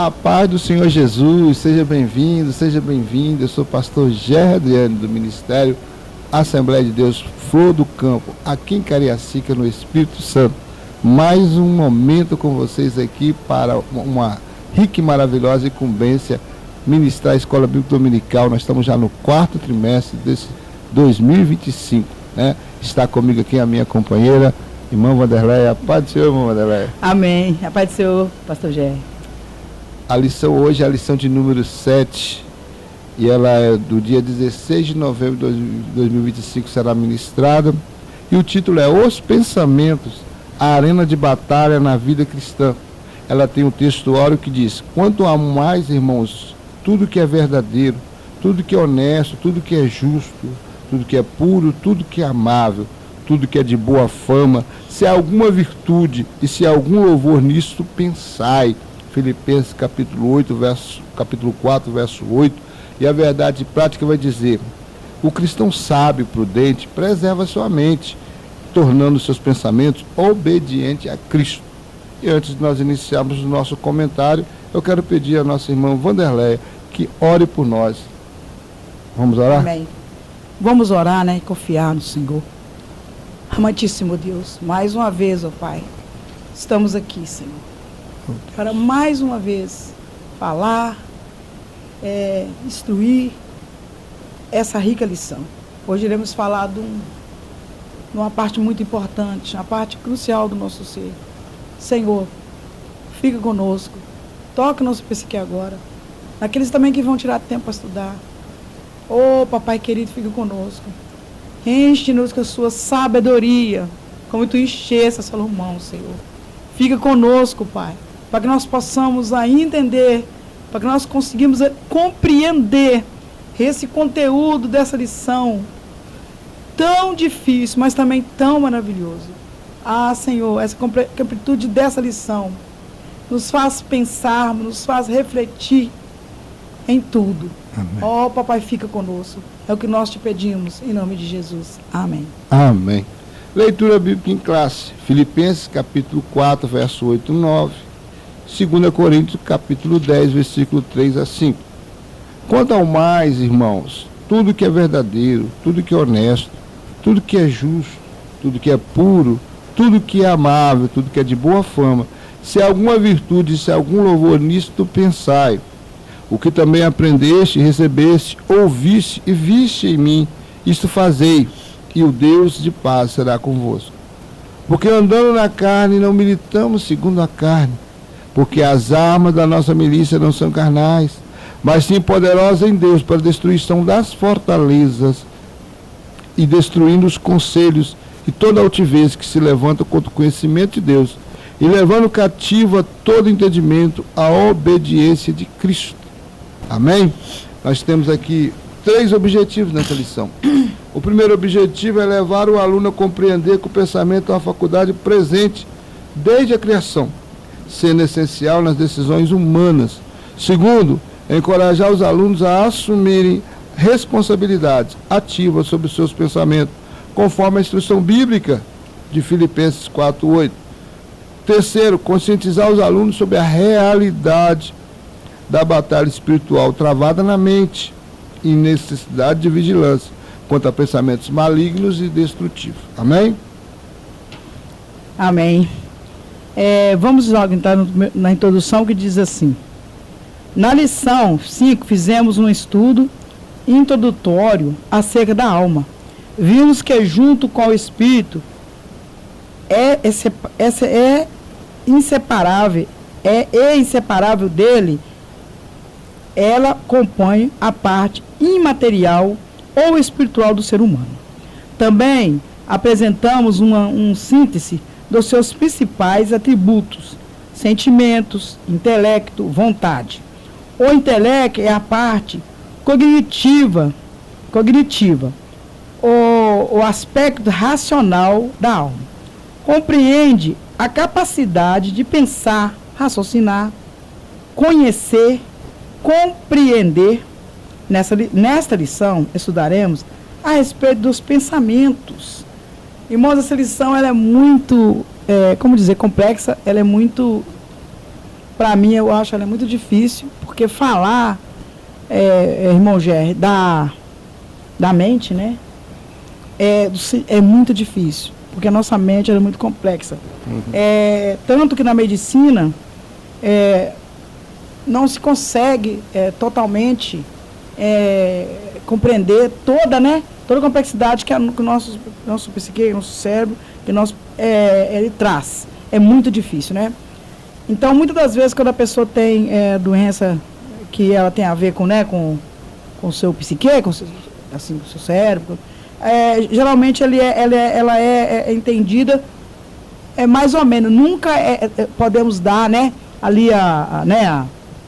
A paz do Senhor Jesus, seja bem-vindo, seja bem-vindo. Eu sou o pastor Gerardiano do Ministério Assembleia de Deus Flor do Campo, aqui em Cariacica, no Espírito Santo. Mais um momento com vocês aqui para uma rica e maravilhosa incumbência ministrar a Escola Bíblica Dominical. Nós estamos já no 4º trimestre desse 2025, né? Está comigo aqui a minha companheira, irmã Wanderleia. A paz do Senhor, irmã Wanderleia. Amém. A paz do Senhor, pastor Gé. A lição hoje é a lição de número 7, e ela é do dia 16 de novembro de 2025, será ministrada, e o título é Os Pensamentos, a Arena de Batalha na Vida Cristã. Ela tem um textuário que diz: quanto a mais, irmãos, tudo que é verdadeiro, tudo que é honesto, tudo que é justo, tudo que é puro, tudo que é amável, tudo que é de boa fama, se há alguma virtude e se há algum louvor nisto, pensai. Filipenses capítulo 4, verso 8, e a verdade prática vai dizer: o cristão sábio, prudente, preserva sua mente, tornando seus pensamentos obedientes a Cristo. E antes de nós iniciarmos o nosso comentário, eu quero pedir à nossa irmã Wanderleia que ore por nós. Vamos orar? Amém. Vamos orar, né, e confiar no Senhor. Amantíssimo Deus, mais uma vez, ó Pai, estamos aqui, Senhor, para mais uma vez falar, instruir essa rica lição. Hoje iremos falar de uma parte muito importante, uma parte crucial do nosso ser. Senhor, fica conosco, toque nosso psique agora, aqueles também que vão tirar tempo para estudar. Ô papai querido, fica conosco, enche-nos com a sua sabedoria, como tu enchesse a Salomão, Senhor. Fica conosco, Pai, para que nós possamos aí entender, para que nós conseguimos compreender esse conteúdo dessa lição tão difícil, mas também tão maravilhoso. Ah, Senhor, essa completude dessa lição nos faz pensarmos, nos faz refletir em tudo. Ó, papai, fica conosco. É o que nós te pedimos, em nome de Jesus. Amém. Amém. Leitura bíblica em classe. Filipenses capítulo 4, verso 8 e 9. 2 Coríntios capítulo 10, versículo 3 a 5. Quanto ao mais, irmãos, tudo que é verdadeiro, tudo que é honesto, tudo que é justo, tudo que é puro, tudo que é amável, tudo que é de boa fama, se há alguma virtude, se há algum louvor nisto, pensai. O que também aprendeste, recebeste, ouviste e viste em mim, isto fazei, e o Deus de paz será convosco. Porque andando na carne, não militamos segundo a carne, porque as armas da nossa milícia não são carnais, mas sim poderosas em Deus para a destruição das fortalezas, e destruindo os conselhos e toda altivez que se levanta contra o conhecimento de Deus, e levando cativo a todo entendimento a obediência de Cristo. Amém? Nós temos aqui 3 objetivos nessa lição. O primeiro objetivo é levar o aluno a compreender que o pensamento é uma faculdade presente desde a criação, sendo essencial nas decisões humanas. Segundo, é encorajar os alunos a assumirem responsabilidades ativas sobre os seus pensamentos, conforme a instrução bíblica de Filipenses 4:8. Terceiro, conscientizar os alunos sobre a realidade da batalha espiritual travada na mente e necessidade de vigilância contra pensamentos malignos e destrutivos. Amém? Amém. Vamos logo entrar na introdução, que diz assim: na lição 5 fizemos um estudo introdutório acerca da alma. Vimos que junto com o espírito é inseparável dele, ela compõe a parte imaterial ou espiritual do ser humano. Também apresentamos uma síntese dos seus principais atributos: sentimentos, intelecto, vontade. O intelecto é a parte cognitiva, o aspecto racional da alma. Compreende a capacidade de pensar, raciocinar, conhecer, compreender. Nesta lição, estudaremos a respeito dos pensamentos. Irmãos, essa lição ela é muito, complexa, ela é muito para mim, eu acho ela muito difícil, porque falar, irmão Gerry, da mente, né? É muito difícil, porque a nossa mente é muito complexa. Tanto que na medicina não se consegue totalmente compreender toda a complexidade que o nosso psique, nosso cérebro, que ele traz. É muito difícil, né? Então, muitas das vezes, quando a pessoa tem doença que ela tem a ver com o seu psique, com o seu cérebro, geralmente ela é entendida mais ou menos. Nunca podemos dar, né, ali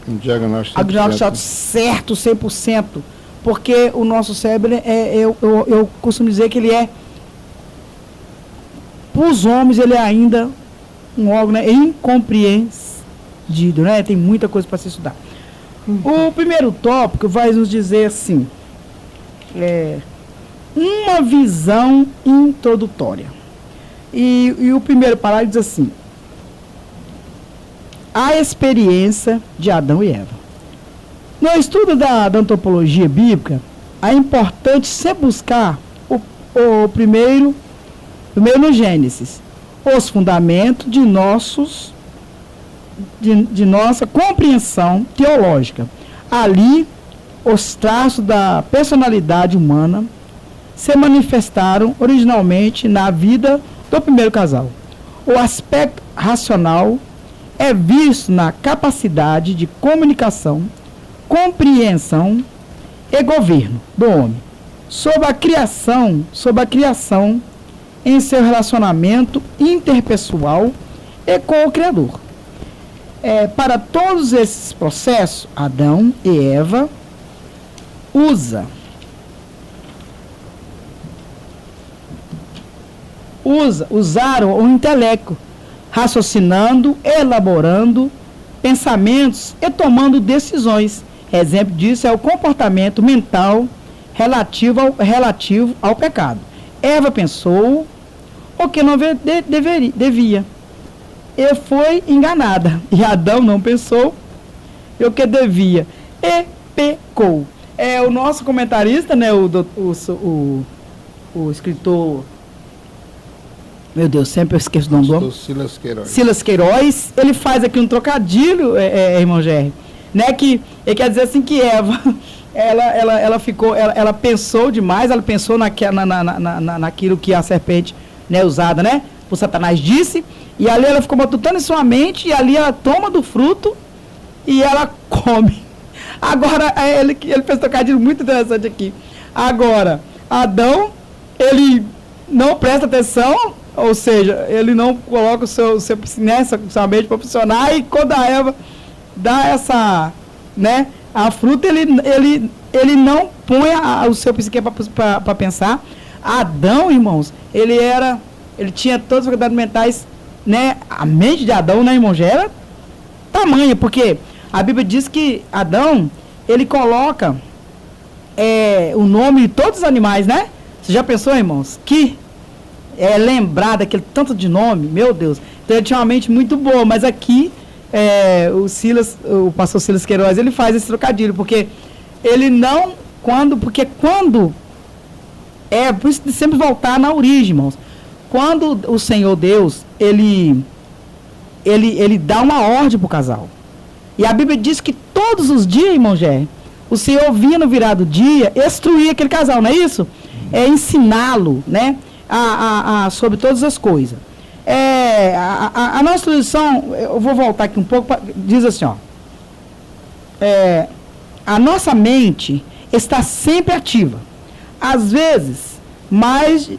um diagnóstico certo, 100%, porque o nosso cérebro, eu costumo dizer que ele para os homens, ele é ainda um órgão incompreendido, né? Tem muita coisa para se estudar. O primeiro tópico vai nos dizer assim, uma visão introdutória. E o primeiro parágrafo diz assim: a experiência de Adão e Eva. No estudo da antropologia bíblica, é importante sempre buscar o primeiro no Gênesis, os fundamentos de nossa compreensão teológica. Ali, os traços da personalidade humana se manifestaram originalmente na vida do primeiro casal. O aspecto racional é visto na capacidade de comunicação, compreensão e governo do homem sobre a criação em seu relacionamento interpessoal e com o Criador. Para todos esses processos, Adão e Eva usaram o intelecto, raciocinando, elaborando pensamentos e tomando decisões. Exemplo disso é o comportamento mental relativo ao pecado. Eva pensou o que não devia e foi enganada. E Adão não pensou o que devia e pecou. O nosso comentarista, né, o escritor, meu Deus, sempre eu esqueço o nome do homem. Silas Queiroz, ele faz aqui um trocadilho, irmão Gerry, né, que ele quer dizer assim que Eva, ela pensou demais, ela pensou naquilo que a serpente, né, usada, né, por Satanás disse, e ali ela ficou matutando em sua mente, e ali ela toma do fruto e ela come. Agora, ele fez um trocadilho muito interessante aqui. Agora, Adão, ele não presta atenção, ou seja, ele não coloca sua mente para funcionar, e quando a Eva dá essa, né, a fruta, ele não põe o seu psique para pensar. Adão, irmãos, ele tinha todas as faculdades mentais, né, a mente de Adão, né, irmão, já era tamanha, porque a Bíblia diz que Adão, ele coloca o nome de todos os animais, né? Você já pensou, irmãos, que lembrar daquele tanto de nome, meu Deus. Então ele tinha uma mente muito boa, mas aqui o pastor Silas Queiroz, ele faz esse trocadilho, porque ele não, quando por isso de sempre voltar na origem, irmãos. Quando o Senhor Deus, ele dá uma ordem para o casal. E a Bíblia diz que todos os dias, irmão Gerry, o Senhor vinha no virado dia instruir aquele casal, não é isso? Ensiná-lo, né? Sobre todas as coisas. A nossa tradição, eu vou voltar aqui um pouco, diz assim, ó. A nossa mente está sempre ativa. Às vezes mais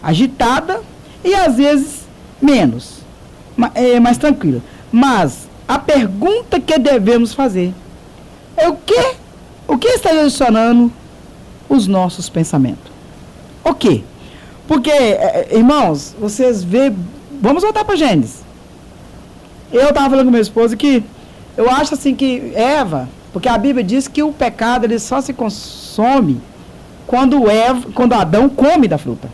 agitada e às vezes menos, mais tranquila. Mas a pergunta que devemos fazer é o que está direcionando os nossos pensamentos? O quê? Porque, irmãos, vocês veem, vamos voltar para Gênesis. Eu estava falando com minha esposa que eu acho assim que Eva, porque a Bíblia diz que o pecado ele só se consome quando Adão come da fruta.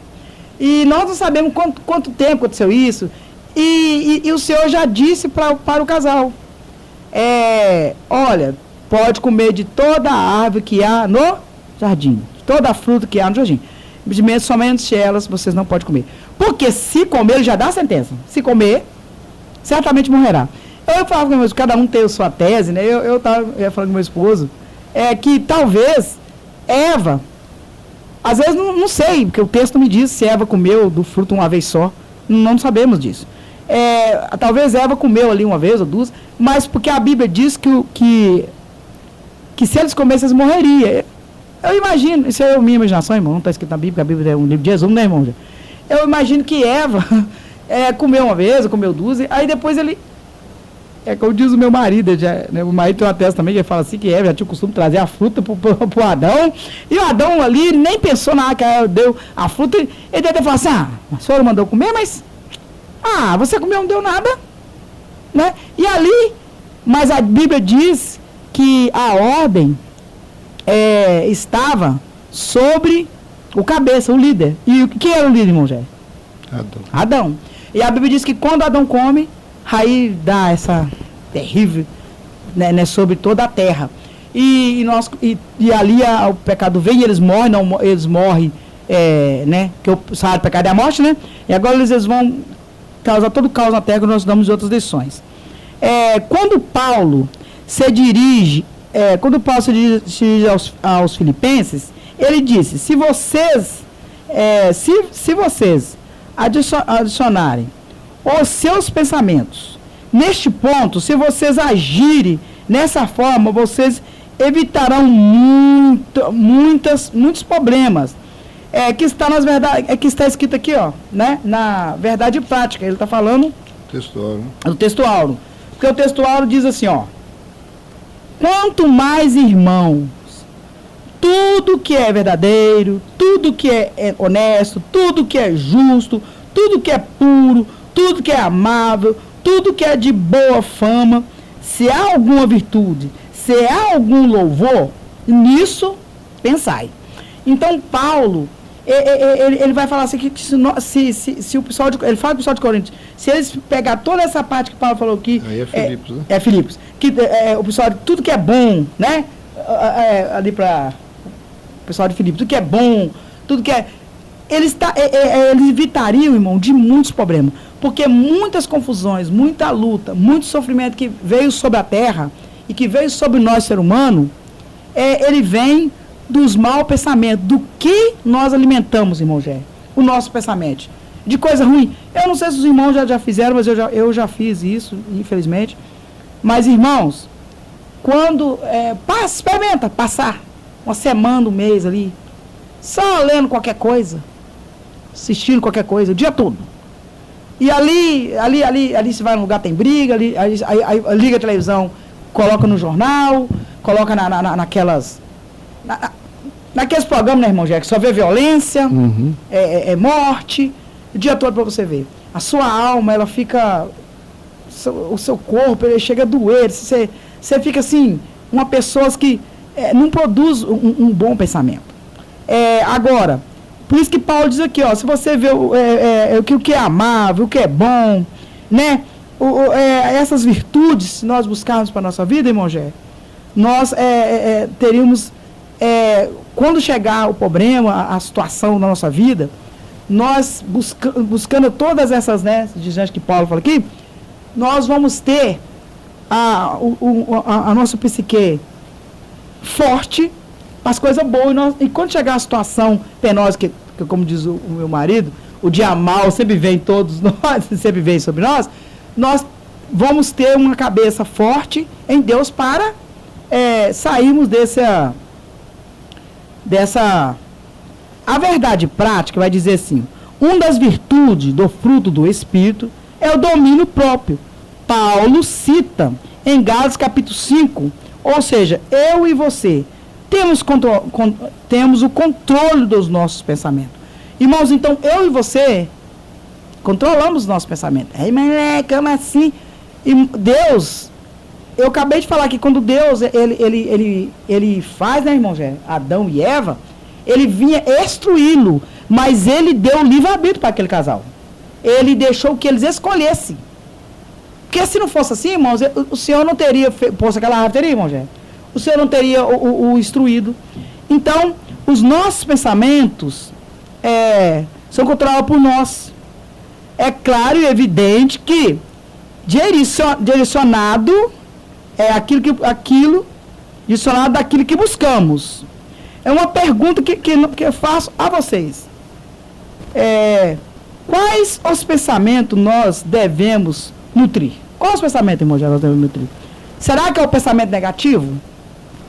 E nós não sabemos quanto tempo aconteceu isso. E o Senhor já disse para o casal, olha, pode comer de toda a árvore que há no jardim, toda a fruta que há no jardim, somente elas vocês não podem comer. Porque se comer, ele já dá a sentença. Se comer, certamente morrerá. Eu falava com meu esposo, cada um tem a sua tese, né? Eu ia falando com meu esposo, que talvez Eva, às vezes não sei, porque o texto me diz se Eva comeu do fruto uma vez só, não sabemos disso. Talvez Eva comeu ali uma vez ou duas, mas porque a Bíblia diz que se eles comessem, eles morreriam. Eu imagino, isso é minha imaginação, irmão, não está escrito na Bíblia, que a Bíblia é um livro de Jesus, né, irmão? Eu imagino que Eva comeu uma vez, ou comeu duas, aí depois ele, como diz o meu marido, né, o marido tem uma tese também, que ele fala assim, que Eva já tinha o costume de trazer a fruta pro Adão, e o Adão ali nem pensou na hora que ela deu a fruta, ele deve ter falado assim, a senhora mandou comer, mas, você comeu, não deu nada, né? E ali, mas a Bíblia diz que a ordem estava sobre o cabeça, o líder. E quem era o líder, irmão Jé? Adão. E a Bíblia diz que quando Adão come, aí dá essa terrível, né, sobre toda a terra. E ali o pecado vem e eles morrem, né? Que o salário do pecado é a morte, né? E agora eles vão causar todo o caos na terra, que nós damos outras lições. Quando Paulo se dirige aos filipenses, ele disse, se vocês adicionarem os seus pensamentos neste ponto, se vocês agirem nessa forma, vocês evitarão muitos problemas. Que está escrito aqui, né, na verdade prática. Ele está falando do texto áureo. Porque o texto áureo diz assim, quanto mais, irmãos, tudo que é verdadeiro, tudo que é honesto, tudo que é justo, tudo que é puro, tudo que é amável, tudo que é de boa fama, se há alguma virtude, se há algum louvor, nisso pensai. Então, Paulo, ele vai falar assim, que se o pessoal ele fala para o pessoal de Coríntios, se eles pegar toda essa parte que Paulo falou aqui, aí Filipos, né? Filipos, que o pessoal, tudo que é bom, né? Ali para o pessoal de Filipos, tudo que é bom, tudo que é... Eles evitariam, irmão, de muitos problemas, porque muitas confusões, muita luta, muito sofrimento que veio sobre a terra e que veio sobre nós, ser humano, ele vem dos maus pensamentos, do que nós alimentamos, irmão Gé, o nosso pensamento, de coisa ruim. Eu não sei se os irmãos já fizeram, mas eu já fiz isso, infelizmente. Mas, irmãos, quando experimenta passar uma semana, um mês ali, só lendo qualquer coisa, assistindo qualquer coisa, o dia todo. E ali você vai num lugar, tem briga, aí liga a televisão, coloca no jornal, coloca naqueles programas, né, irmão Jack, só vê violência, morte, o dia todo para você ver. A sua alma, ela fica, o seu corpo, ele chega a doer, você fica assim, uma pessoa que não produz um bom pensamento. Agora, por isso que Paulo diz aqui, se você vê o que é amável, o que é bom, né, essas virtudes, se nós buscarmos para a nossa vida, irmão Gé, nós teríamos, quando chegar o problema, a situação na nossa vida, nós buscando todas essas, né, diante que Paulo fala aqui, nós vamos ter a nossa psique forte, as coisas boas, e quando chegar a situação penosa, que como diz o meu marido, o dia mal sempre vem todos nós, sempre vem sobre nós vamos ter uma cabeça forte em Deus para sairmos a verdade prática vai dizer assim, uma das virtudes do fruto do Espírito é o domínio próprio. Paulo cita em Gálatas capítulo 5, ou seja, eu e você temos o controle dos nossos pensamentos. Irmãos, então, eu e você controlamos os nossos pensamentos. Mas como assim? E Deus, eu acabei de falar que quando Deus, ele faz, né, irmão, Adão e Eva, ele vinha instruí-lo, mas ele deu livre-arbítrio para aquele casal. ele deixou que eles escolhessem. Porque se não fosse assim, irmãos, o Senhor não teria posto aquela árvore, teria, irmão Jé? O Senhor não teria o instruído. Então, os nossos pensamentos são controlados por nós. É claro e evidente que direcionado direcionado daquilo que buscamos. É uma pergunta que eu faço a vocês. Quais os pensamentos nós devemos nutrir? Qual os pensamentos, irmão, nós devemos nutrir? Será que é o pensamento negativo?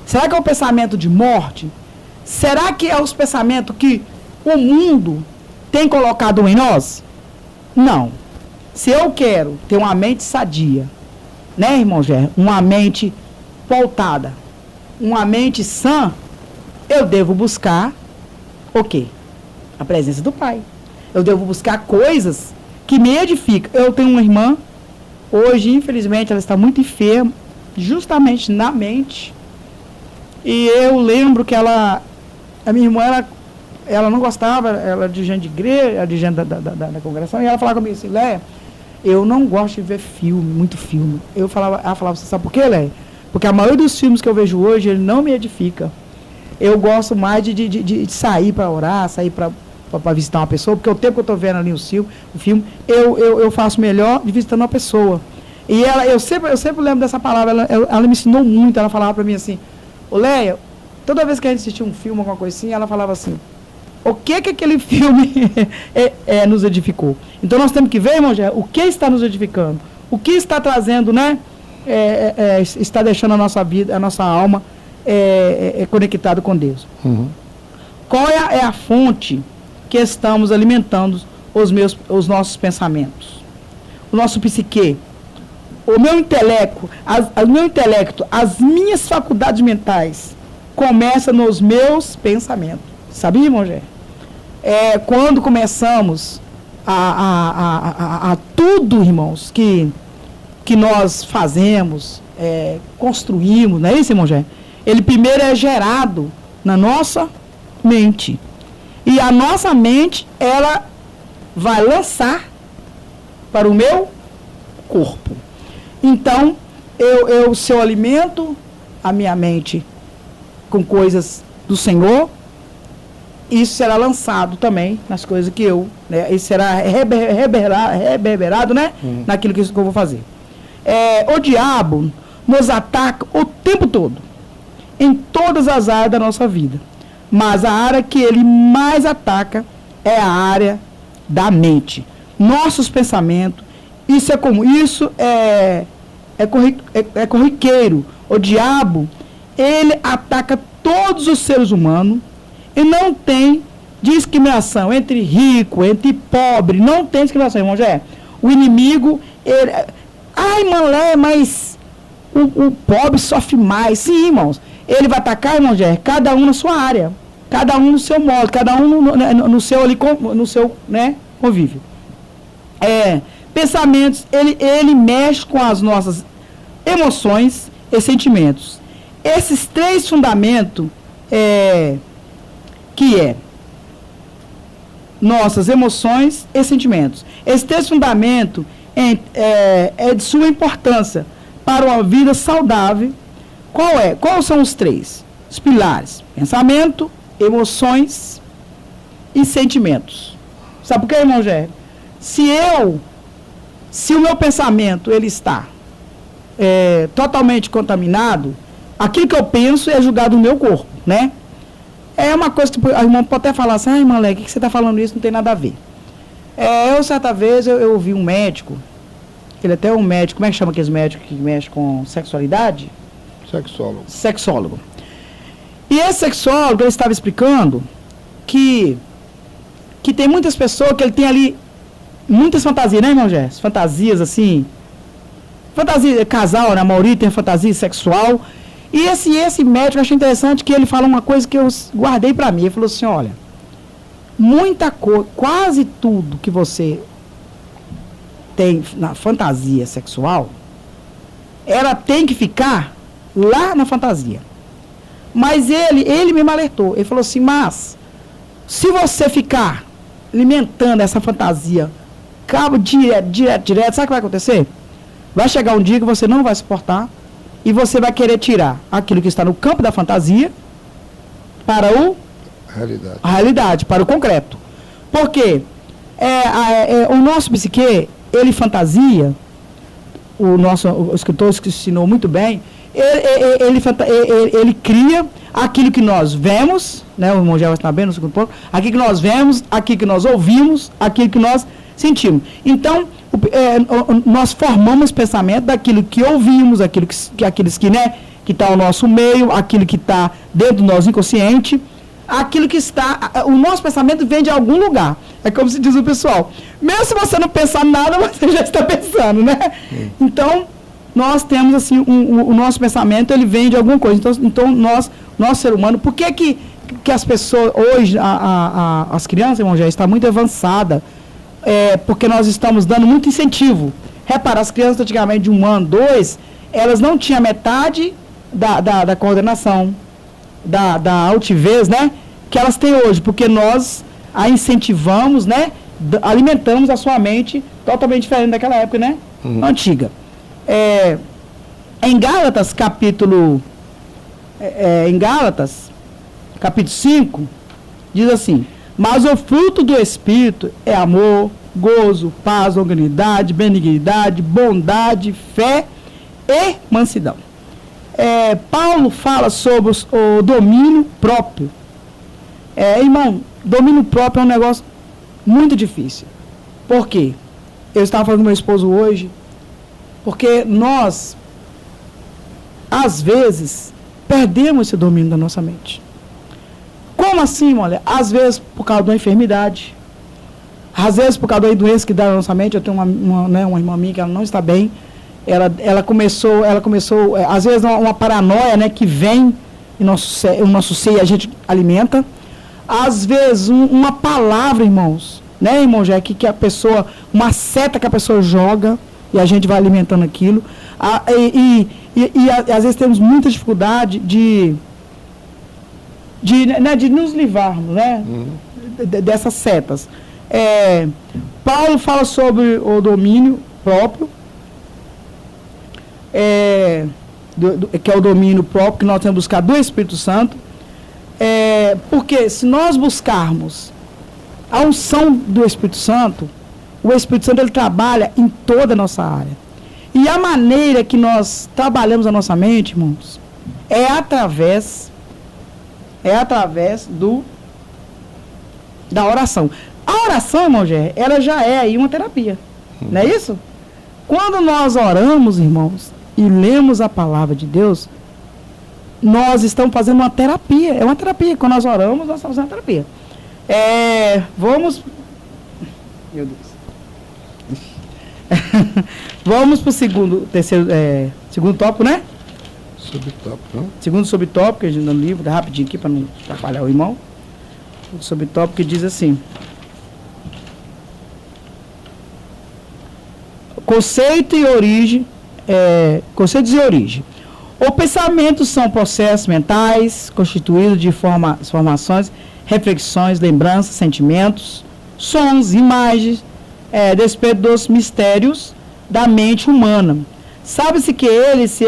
Será que é o pensamento de morte? Será que é os pensamentos que o mundo tem colocado em nós? Não. Se eu quero ter uma mente sadia, né, irmão Gé? Uma mente voltada, uma mente sã, eu devo buscar o quê? A presença do Pai. Eu devo buscar coisas que me edificam. Eu tenho uma irmã, hoje, infelizmente, ela está muito enferma, justamente na mente. E eu lembro que a minha irmã, ela não gostava, ela era de gente de igreja, era de gente da congregação, e ela falava comigo assim, Léia, eu não gosto de ver filme, muito filme. Ela falava, você sabe por quê, Léia? Porque a maioria dos filmes que eu vejo hoje, ele não me edifica. Eu gosto mais de sair para orar, sair para visitar uma pessoa, porque o tempo que eu estou vendo ali o filme, eu faço melhor de visitando uma pessoa. E eu sempre lembro dessa palavra, ela me ensinou muito, ela falava para mim assim, ô Léia, toda vez que a gente assistia um filme, alguma coisa assim, ela falava assim, o que aquele filme nos edificou? Então nós temos que ver, irmão, o que está nos edificando, o que está trazendo, né? Está deixando a nossa vida, a nossa alma conectada com Deus. Uhum. Qual é a fonte que estamos alimentando os nossos pensamentos? O nosso psique, o meu intelecto, as minhas faculdades mentais começam nos meus pensamentos. Sabia, irmão Gé? Quando começamos a tudo, irmãos, que nós fazemos, construímos, não é isso, irmão Gé? Ele primeiro é gerado na nossa mente. E a nossa mente, ela vai lançar para o meu corpo. Então, se eu alimento a minha mente com coisas do Senhor, isso será lançado também nas coisas que isso será reverberado, né? Naquilo que eu vou fazer. O diabo nos ataca o tempo todo, em todas as áreas da nossa vida. Mas a área que ele mais ataca é a área da mente. Nossos pensamentos, isso é corriqueiro. O diabo, ele ataca todos os seres humanos e não tem discriminação entre rico, entre pobre, não tem discriminação, irmão Jé. O inimigo, Malé, mas o pobre sofre mais. Sim, irmãos. Ele vai atacar, irmão Jé, cada um na sua área, cada um no seu modo, cada um no seu né, convívio. Pensamentos, ele mexe com as nossas emoções e sentimentos. Esses três fundamentos que nossas emoções e sentimentos. Esses três fundamentos é de sua importância para uma vida saudável. Quais são os três? Os pilares: pensamento, emoções e sentimentos. Sabe por quê, irmão Gé? Se o meu pensamento ele está totalmente contaminado, aquilo que eu penso é julgado no meu corpo, né? É uma coisa que a irmã pode até falar assim, irmã Léia, o que você está falando isso? Não tem nada a ver. Certa vez, eu ouvi um médico, ele até é um médico, como é que chama aqueles médicos que mexem com sexualidade? Sexólogo. E esse sexólogo, ele estava explicando que tem muitas pessoas que ele tem ali muitas fantasias, né, irmão Jé? Fantasias, assim, fantasia casal, né, a maioria tem fantasia sexual. E esse médico, eu achei interessante que ele fala uma coisa que eu guardei para mim. Ele falou assim, olha, muita coisa, quase tudo que você tem na fantasia sexual, ela tem que ficar lá na fantasia. Mas ele me alertou. Ele falou assim, mas se você ficar alimentando essa fantasia cabo direto, sabe o que vai acontecer? Vai chegar um dia que você não vai suportar e você vai querer tirar aquilo que está no campo da fantasia para a realidade, para o concreto. Porque o nosso psique, ele fantasia, o escritor que ensinou muito bem, ele cria aquilo que nós vemos, né, o irmão já vai estar bem no segundo ponto, aquilo que nós vemos, aquilo que nós ouvimos, aquilo que nós sentimos. Então, nós formamos pensamento daquilo que ouvimos, aqueles que está ao nosso meio, aquilo que está dentro do nosso inconsciente, aquilo que está... O nosso pensamento vem de algum lugar. É como se diz o pessoal. Mesmo se você não pensar nada, você já está pensando, né? Então, nós temos, assim, o nosso pensamento, ele vem de alguma coisa. Então nosso ser humano... Por que as pessoas... Hoje, as crianças, irmão, já está muito avançada. Porque nós estamos dando muito incentivo. Repara, as crianças antigamente de 1 ano, 2, elas não tinham metade da coordenação, da altivez, né? Que elas têm hoje, porque nós a incentivamos, né? Alimentamos a sua mente totalmente diferente daquela época, né? Antiga. Em Gálatas, capítulo 5, diz assim: mas o fruto do Espírito é amor, gozo, paz, longanimidade, benignidade, bondade, fé e mansidão. Paulo fala sobre o domínio próprio. Irmão, domínio próprio é um negócio muito difícil. Por quê? Eu estava falando com meu esposo hoje, porque nós, às vezes, perdemos esse domínio da nossa mente. Como assim, olha? Às vezes por causa de uma enfermidade, às vezes por causa de uma doença que dá na nossa mente. Eu tenho uma irmã minha que ela não está bem. Ela começou, às vezes uma paranoia, né, que vem em o nosso ser e a gente alimenta. Às vezes uma palavra, irmãos, né, irmão Jé, que a pessoa, uma seta que a pessoa joga e a gente vai alimentando aquilo. E às vezes temos muita dificuldade de nos livrarmos, né, dessas setas. Paulo fala sobre o domínio próprio, que é o domínio próprio que nós temos que buscar do Espírito Santo, porque se nós buscarmos a unção do Espírito Santo, o Espírito Santo ele trabalha em toda a nossa área. E a maneira que nós trabalhamos a nossa mente, irmãos, é através da oração. A oração, irmão Gé, ela já é aí uma terapia. Não é isso? Quando nós oramos, irmãos, e lemos a palavra de Deus, nós estamos fazendo uma terapia. É uma terapia. Quando nós oramos, nós estamos fazendo uma terapia. Meu Deus. Vamos para o segundo tópico, né? Subtópico, não? Segundo subtópico, a gente dá no livro, rapidinho aqui para não atrapalhar o irmão. O subtópico que diz assim: conceitos e origem. O pensamento são processos mentais constituídos de formações, reflexões, lembranças, sentimentos, sons, imagens, despeito dos mistérios da mente humana. Sabe-se que eles se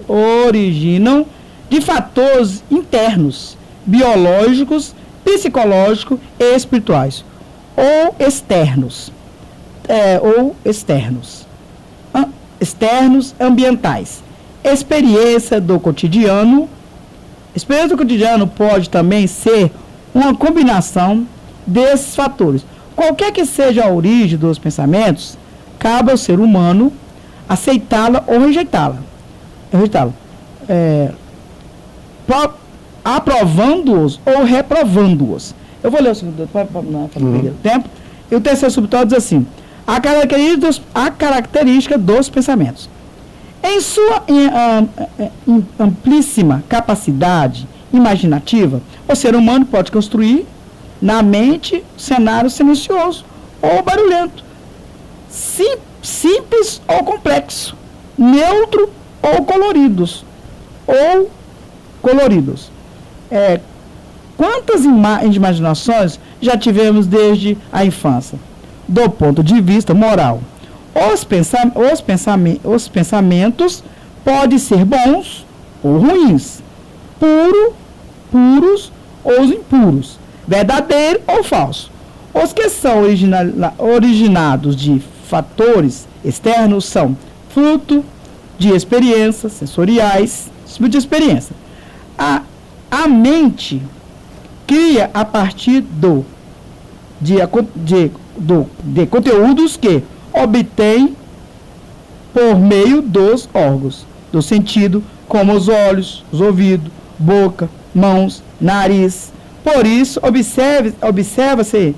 originam de fatores internos, biológicos, psicológicos e espirituais, ou externos, externos ambientais. Experiência do cotidiano pode também ser uma combinação desses fatores. Qualquer que seja a origem dos pensamentos, cabe ao ser humano aceitá-la ou rejeitá-la. Aprovando-os ou reprovando-os. Eu vou ler o segundo para não perder o tempo. E o terceiro subtópico diz assim: a característica dos pensamentos. Em sua amplíssima capacidade imaginativa, o ser humano pode construir na mente cenário silencioso ou barulhento, simples ou complexo, neutro ou coloridos. Quantas imaginações já tivemos desde a infância? do ponto de vista moral. Os pensamentos podem ser bons ou ruins, puros ou impuros, verdadeiro ou falso. Os que são originados de fatores externos são fruto de experiências sensoriais, de experiência. A mente cria a partir de conteúdos que obtém por meio dos órgãos do sentido, como os olhos, os ouvidos, boca, mãos, nariz. Por isso, observa-se.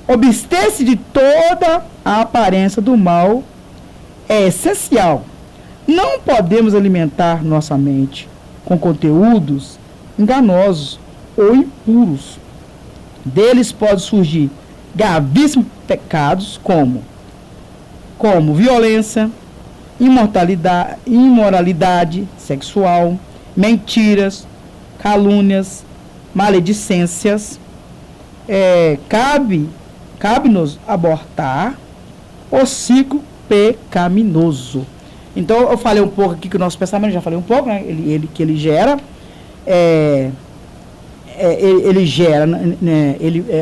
Obster-se de toda a aparência do mal é essencial. Não podemos alimentar nossa mente com conteúdos enganosos ou impuros. Deles pode surgir gravíssimos pecados como violência, imoralidade sexual, mentiras, calúnias, maledicências. Cabe-nos abortar o ciclo pecaminoso. Então, eu falei um pouco aqui que o nosso pensamento, já falei um pouco, né? Ele gera,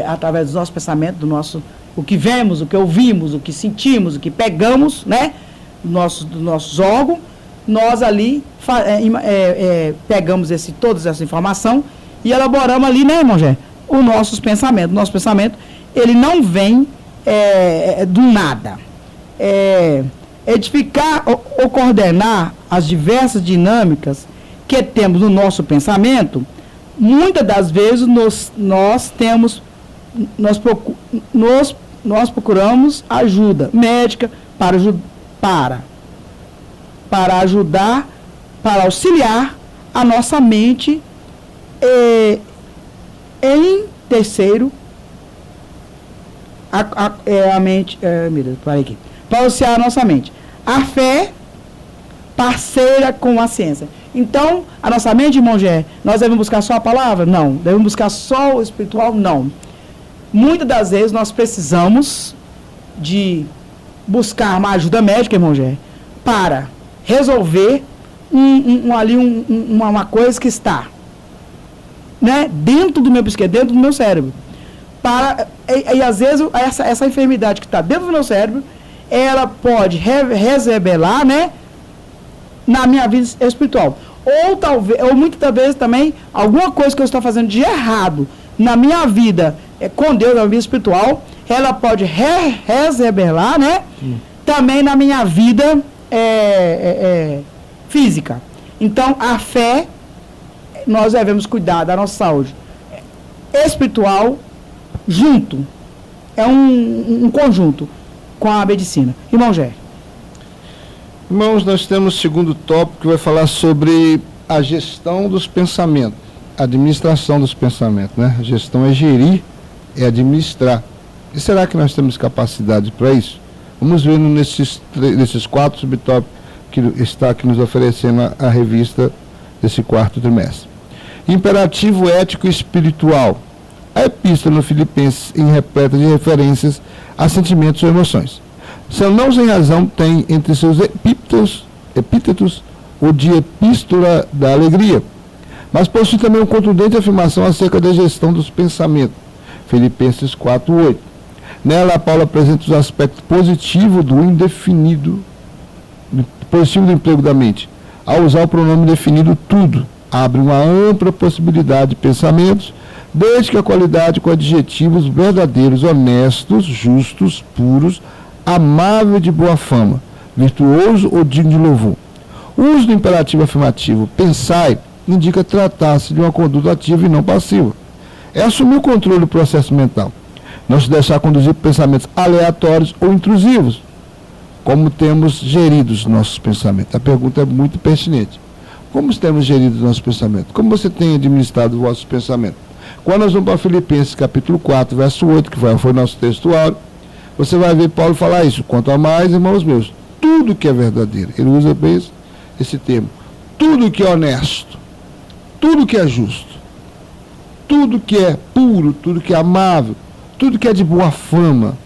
através dos nossos pensamentos, o que vemos, o que ouvimos, o que sentimos, o que pegamos, né? Dos nossos órgãos, nós ali pegamos toda essa informação e elaboramos ali, né, irmão Gé? Os nossos pensamentos. Nosso pensamento, ele não vem do nada. Edificar ou coordenar as diversas dinâmicas que temos no nosso pensamento, muitas das vezes nós procuramos ajuda médica para ajudar, para auxiliar a nossa mente. Em terceiro, a mente, para auxiliar a nossa mente. A fé, parceira com a ciência. Então, a nossa mente, irmão Gé, nós devemos buscar só a palavra? Não. Devemos buscar só o espiritual? Não. Muitas das vezes nós precisamos de buscar uma ajuda médica, irmão Gé, para resolver uma coisa que está, né, dentro do meu psique, dentro do meu cérebro. E às vezes essa enfermidade que está dentro do meu cérebro, ela pode reverberar, né, na minha vida espiritual. Ou muitas vezes também, alguma coisa que eu estou fazendo de errado na minha vida com Deus, na minha vida espiritual, ela pode reverberar, né, também na minha vida física. Então, a fé, nós devemos cuidar da nossa saúde espiritual junto. É um conjunto com a medicina. Irmão Gé. Irmãos, nós temos o segundo tópico que vai falar sobre a gestão dos pensamentos, a administração dos pensamentos, né? A gestão é gerir, é administrar. E será que nós temos capacidade para isso? Vamos ver nesses 4 subtópicos que está aqui nos oferecendo a revista desse 4º trimestre. Imperativo ético e espiritual. A epístola Filipenses em repleta de referências a sentimentos ou emoções. Não sem razão tem entre seus epítetos o de epístola da alegria, mas possui também uma contundente afirmação acerca da gestão dos pensamentos. Filipenses 4:8. Nela, Paulo apresenta os aspectos positivos do positivo do emprego da mente. Ao usar o pronome definido tudo, abre uma ampla possibilidade de pensamentos, desde que a qualidade com adjetivos verdadeiros, honestos, justos, puros, amável de boa fama, virtuoso ou digno de louvor. O uso do imperativo afirmativo, pensai, indica tratar-se de uma conduta ativa e não passiva. É assumir o controle do processo mental, não se deixar conduzir por pensamentos aleatórios ou intrusivos. Como temos gerido os nossos pensamentos? A pergunta é muito pertinente. Como temos gerido os nossos pensamentos? Como você tem administrado os vossos pensamentos? Quando nós vamos para Filipenses capítulo 4, verso 8, que foi o nosso textuário, você vai ver Paulo falar isso. Quanto a mais, irmãos meus, tudo que é verdadeiro, ele usa bem esse termo, tudo que é honesto, tudo que é justo, tudo que é puro, tudo que é amável, tudo que é de boa fama,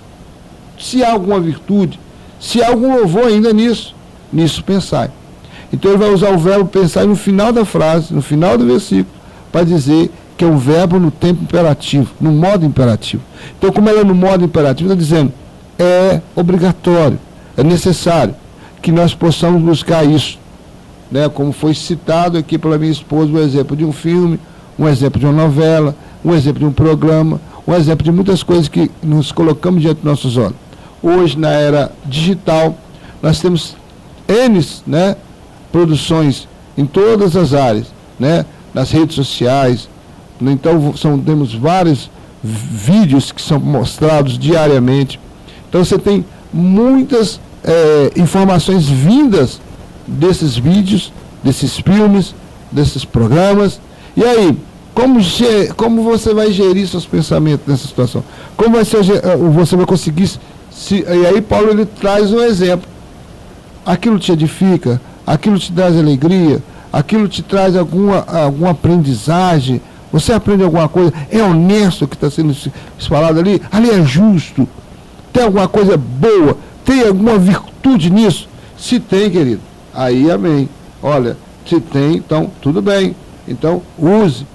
se há alguma virtude, se há algum louvor ainda nisso pensai. Então ele vai usar o verbo pensar no final da frase, no final do versículo, para dizer que é um verbo no tempo imperativo, no modo imperativo. Então, como ela é no modo imperativo, está dizendo, é obrigatório, é necessário que nós possamos buscar isso, né? Como foi citado aqui pela minha esposa, o exemplo de um filme, um exemplo de uma novela, um exemplo de um programa, um exemplo de muitas coisas que nos colocamos diante dos nossos olhos. Hoje, na era digital, nós temos N, né, produções em todas as áreas, né, nas redes sociais. Então, temos vários vídeos que são mostrados diariamente. Então, você tem muitas informações vindas desses vídeos, desses filmes, desses programas. E aí, como você vai gerir seus pensamentos nessa situação? Como você vai conseguir... E aí, Paulo, ele traz um exemplo. Aquilo te edifica, aquilo te traz alegria, aquilo te traz alguma aprendizagem. Você aprende alguma coisa, é honesto o que está sendo falado ali é justo, tem alguma coisa boa, tem alguma virtude nisso? Se tem, querido, aí amém. Olha, se tem, então tudo bem. Então use,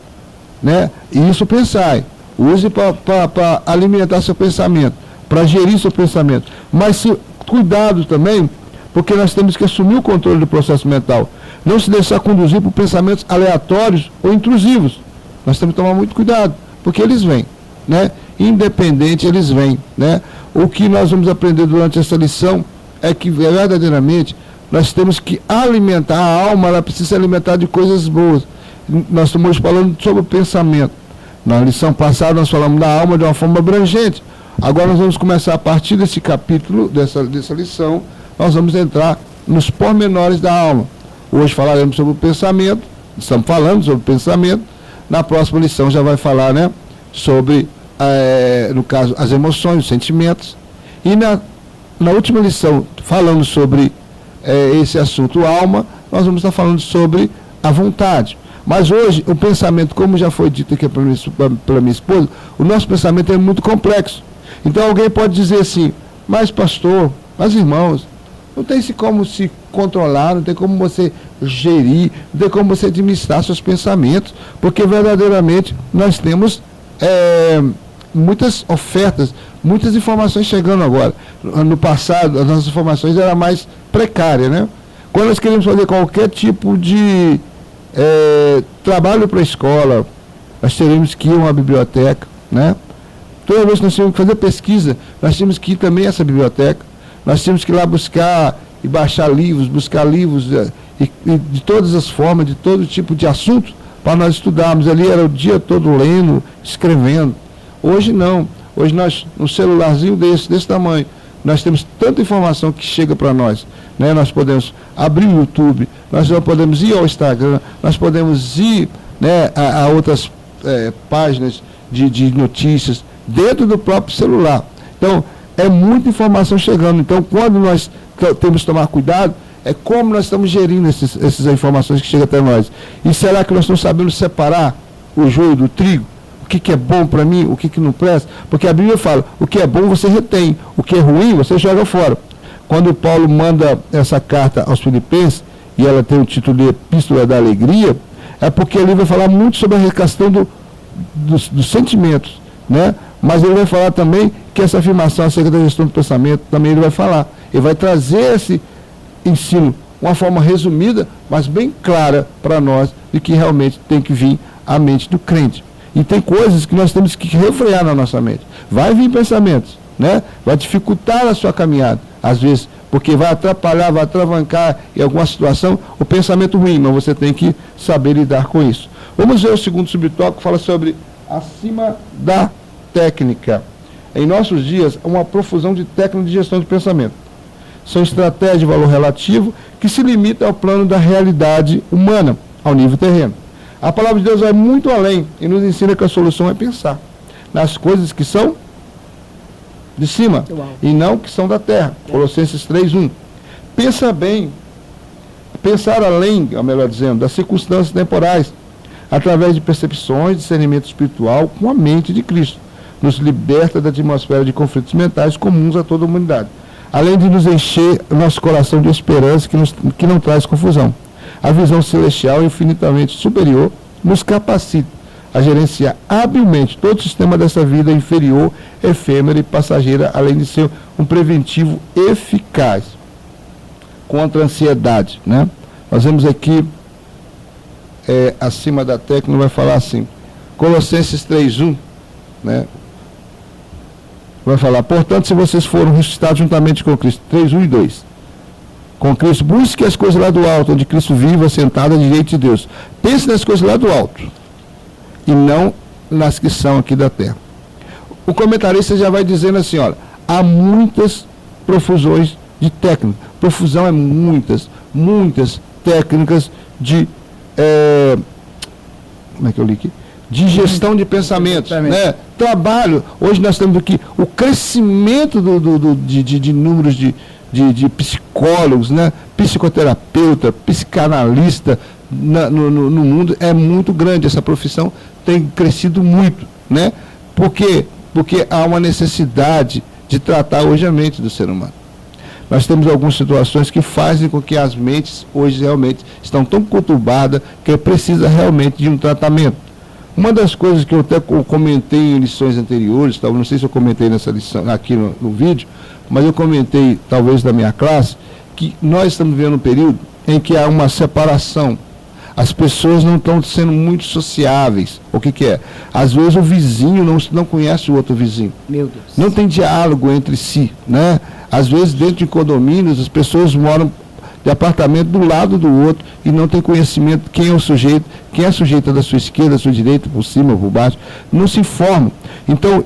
né? E isso pensai, use para alimentar seu pensamento, para gerir seu pensamento. Mas cuidado também, porque nós temos que assumir o controle do processo mental, não se deixar conduzir por pensamentos aleatórios ou intrusivos. Nós temos que tomar muito cuidado, porque eles vêm, né? Independente, eles vêm, né? O que nós vamos aprender durante essa lição é que, verdadeiramente, nós temos que alimentar a alma, ela precisa se alimentar de coisas boas. Nós estamos falando sobre o pensamento. Na lição passada, nós falamos da alma de uma forma abrangente. Agora nós vamos começar, a partir desse capítulo, dessa lição, nós vamos entrar nos pormenores da alma. Hoje falaremos sobre o pensamento, estamos falando sobre o pensamento. Na próxima lição já vai falar, né, sobre, no caso, as emoções, os sentimentos. E na última lição, falando sobre esse assunto, alma, nós vamos estar falando sobre a vontade. Mas hoje, o pensamento, como já foi dito aqui pela minha esposa, o nosso pensamento é muito complexo. Então alguém pode dizer assim, mas pastor, mas irmãos, não tem como se controlar, não tem como você gerir, não tem como você administrar seus pensamentos, porque verdadeiramente nós temos muitas ofertas, muitas informações chegando agora. No passado, as nossas informações eram mais precárias, né? Quando nós queremos fazer qualquer tipo de trabalho para a escola, nós teríamos que ir a uma biblioteca, né? Toda vez que nós tínhamos que fazer pesquisa, nós tínhamos que ir também a essa biblioteca. Nós tínhamos que ir lá buscar e baixar livros, de todas as formas, de todo tipo de assunto, para nós estudarmos. Ali era o dia todo lendo, escrevendo. Hoje não. Hoje nós, um celularzinho desse tamanho, nós temos tanta informação que chega para nós, né? Nós podemos abrir o YouTube, nós podemos ir ao Instagram, nós podemos ir, né, a outras páginas de notícias dentro do próprio celular. Então, é muita informação chegando. Então, quando nós temos que tomar cuidado, é como nós estamos gerindo essas informações que chegam até nós. E será que nós estamos sabendo separar o joio do trigo? O que é bom para mim, o que não presta? Porque a Bíblia fala, o que é bom você retém, o que é ruim você joga fora. Quando Paulo manda essa carta aos Filipenses, e ela tem o título de Epístola da Alegria, é porque ele vai falar muito sobre a questão dos sentimentos, né? Mas ele vai falar também que essa afirmação acerca da gestão do pensamento, também ele vai falar. Ele vai trazer esse ensino, uma forma resumida, mas bem clara para nós, de que realmente tem que vir a mente do crente. E tem coisas que nós temos que refrear na nossa mente. Vai vir pensamentos, né? Vai dificultar a sua caminhada, às vezes, porque vai atrapalhar, vai atravancar em alguma situação o pensamento ruim, mas você tem que saber lidar com isso. Vamos ver o segundo subtópico, que fala sobre acima da técnica. Em nossos dias, uma profusão de técnicas de gestão de pensamento. São estratégias de valor relativo que se limitam ao plano da realidade humana, ao nível terreno. A palavra de Deus vai muito além e nos ensina que a solução é pensar nas coisas que são de cima e não que são da terra. Colossenses 3:1. Pensa bem, pensar além, melhor dizendo, das circunstâncias temporais. através de percepções, discernimento espiritual com a mente de Cristo. Nos liberta da atmosfera de conflitos mentais comuns a toda a humanidade, além de nos encher o nosso coração de esperança que não traz confusão. A visão celestial infinitamente superior nos capacita a gerenciar habilmente todo o sistema dessa vida inferior, efêmera e passageira, além de ser um preventivo eficaz contra a ansiedade, né? Nós vemos aqui, acima da técnica, vai falar assim, Colossenses 3:1, né? Vai falar, portanto, se vocês foram ressuscitados juntamente com Cristo, 3:1 e 2, com Cristo, busque as coisas lá do alto, onde Cristo vive, sentado à direita de Deus. Pense nas coisas lá do alto, e não nas que são aqui da terra. O comentarista já vai dizendo assim, olha, há muitas profusões de técnica. Profusão é muitas técnicas de, como é que eu li aqui? De gestão de pensamentos, né? Trabalho. Hoje nós temos aqui o crescimento de números de psicólogos, né? Psicoterapeuta, psicanalista no mundo é muito grande. Essa profissão tem crescido muito, né? Porque há uma necessidade de tratar hoje a mente do ser humano. Nós temos algumas situações que fazem com que as mentes hoje realmente estão tão conturbadas que precisa realmente de um tratamento. Uma das coisas que eu até comentei em lições anteriores, não sei se eu comentei nessa lição aqui no vídeo, mas eu comentei talvez da minha classe, que nós estamos vivendo um período em que há uma separação. As pessoas não estão sendo muito sociáveis. O que é? Às vezes o vizinho não conhece o outro vizinho. Meu Deus. Não tem diálogo entre si, né? Às vezes dentro de condomínios as pessoas moram de apartamento do lado do outro e não tem conhecimento quem é o sujeito, quem é a sujeita da sua esquerda, da sua direita, por cima, por baixo. Não se informam. Então,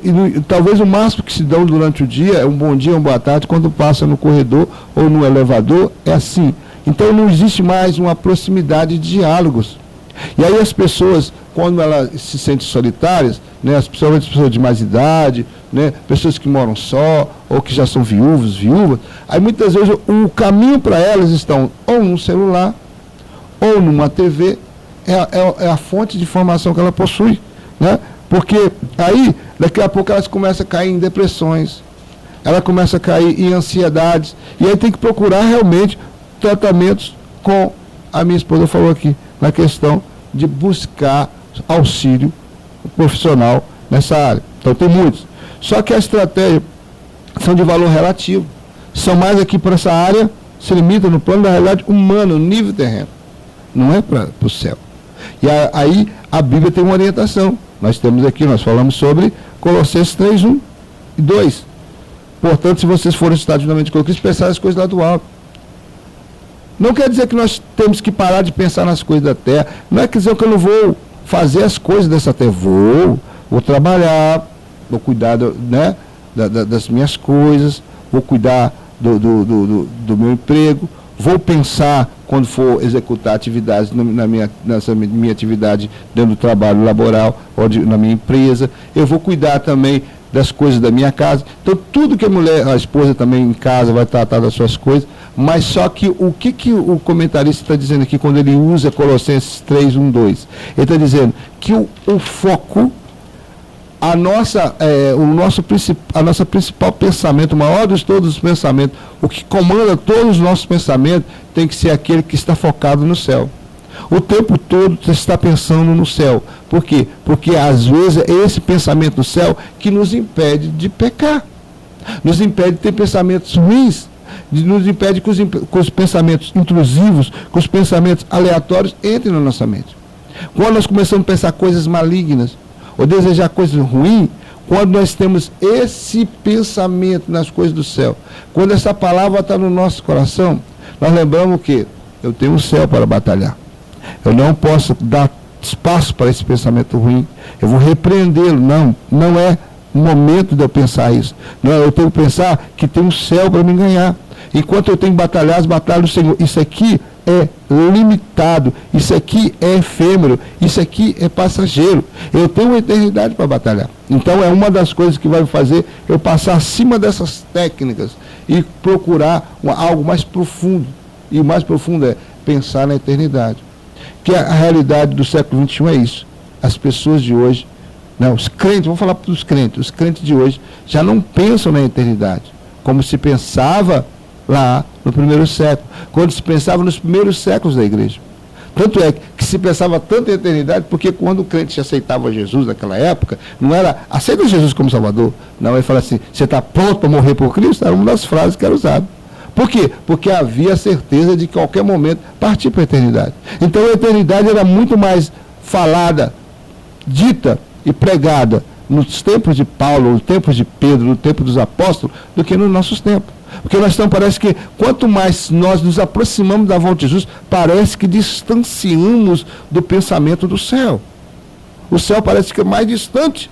talvez o máximo que se dão durante o dia é um bom dia, uma boa tarde, quando passa no corredor ou no elevador, é assim. Então não existe mais uma proximidade de diálogos. E aí as pessoas, quando elas se sentem solitárias, né, principalmente as pessoas de mais idade, né, pessoas que moram só, ou que já são viúvas, aí muitas vezes o caminho para elas estão ou num celular, ou numa TV, é a fonte de informação que ela possui, né? Porque aí, daqui a pouco elas começam a cair em depressões, ela começa a cair em ansiedades, e aí tem que procurar realmente tratamentos, com a minha esposa falou aqui, na questão de buscar auxílio profissional nessa área. Então tem muitos. Só que a estratégia são de valor relativo. São mais aqui para essa área, se limita no plano da realidade humana, no nível terreno. Não é para o céu. E aí a Bíblia tem uma orientação. Nós temos aqui, nós falamos sobre Colossenses 3:1 e 2. Portanto, se vocês forem ressuscitados juntamente com Cristo, pensar as coisas lá do alto. Não quer dizer que nós temos que parar de pensar nas coisas da terra. Não é quer dizer que eu não vou fazer as coisas dessa terra. Vou trabalhar, vou cuidar né, das minhas coisas, vou cuidar do meu emprego, vou pensar quando for executar atividades nessa minha atividade dentro do trabalho laboral ou na minha empresa. Eu vou cuidar também das coisas da minha casa. Então, tudo que a esposa também em casa vai tratar das suas coisas, mas só que o que o comentarista está dizendo aqui quando ele usa Colossenses 3:1, 2? Ele está dizendo que o foco, a nossa principal pensamento, o maior de todos os pensamentos, o que comanda todos os nossos pensamentos, tem que ser aquele que está focado no céu. O tempo todo você está pensando no céu. Por quê? Porque às vezes é esse pensamento do céu que nos impede de pecar. Nos impede de ter pensamentos ruins. Nos impede que os pensamentos intrusivos, que os pensamentos aleatórios entrem na nossa mente. Quando nós começamos a pensar coisas malignas, ou desejar coisas ruins, quando nós temos esse pensamento nas coisas do céu, quando essa palavra está no nosso coração, nós lembramos que eu tenho um céu para batalhar. Eu não posso dar espaço para esse pensamento ruim. Eu vou repreendê-lo. Não é momento de eu pensar isso. Não, eu tenho que pensar que tem um céu para me ganhar. Enquanto eu tenho que batalhar as batalhas do Senhor. Isso aqui é limitado. Isso aqui é efêmero. Isso aqui é passageiro. Eu tenho uma eternidade para batalhar. Então é uma das coisas que vai fazer eu passar acima dessas técnicas e procurar algo mais profundo. E o mais profundo é pensar na eternidade. que a realidade do século XXI é isso. As pessoas de hoje, né, os crentes, vamos falar dos crentes, os crentes de hoje já não pensam na eternidade, como se pensava lá no primeiro século, quando se pensava nos primeiros séculos da igreja. Tanto é que se pensava tanto em eternidade, porque quando o crente aceitava Jesus naquela época, não era aceita Jesus como Salvador, não, ele fala assim, você está pronto para morrer por Cristo? Era uma das frases que era usada. Por quê? Porque havia a certeza de que a qualquer momento partir para a eternidade. Então a eternidade era muito mais falada, dita e pregada nos tempos de Paulo, nos tempos de Pedro, no tempo dos apóstolos, do que nos nossos tempos. Porque nós estamos, parece que quanto mais nós nos aproximamos da volta de Jesus, parece que distanciamos do pensamento do céu. O céu parece que é mais distante,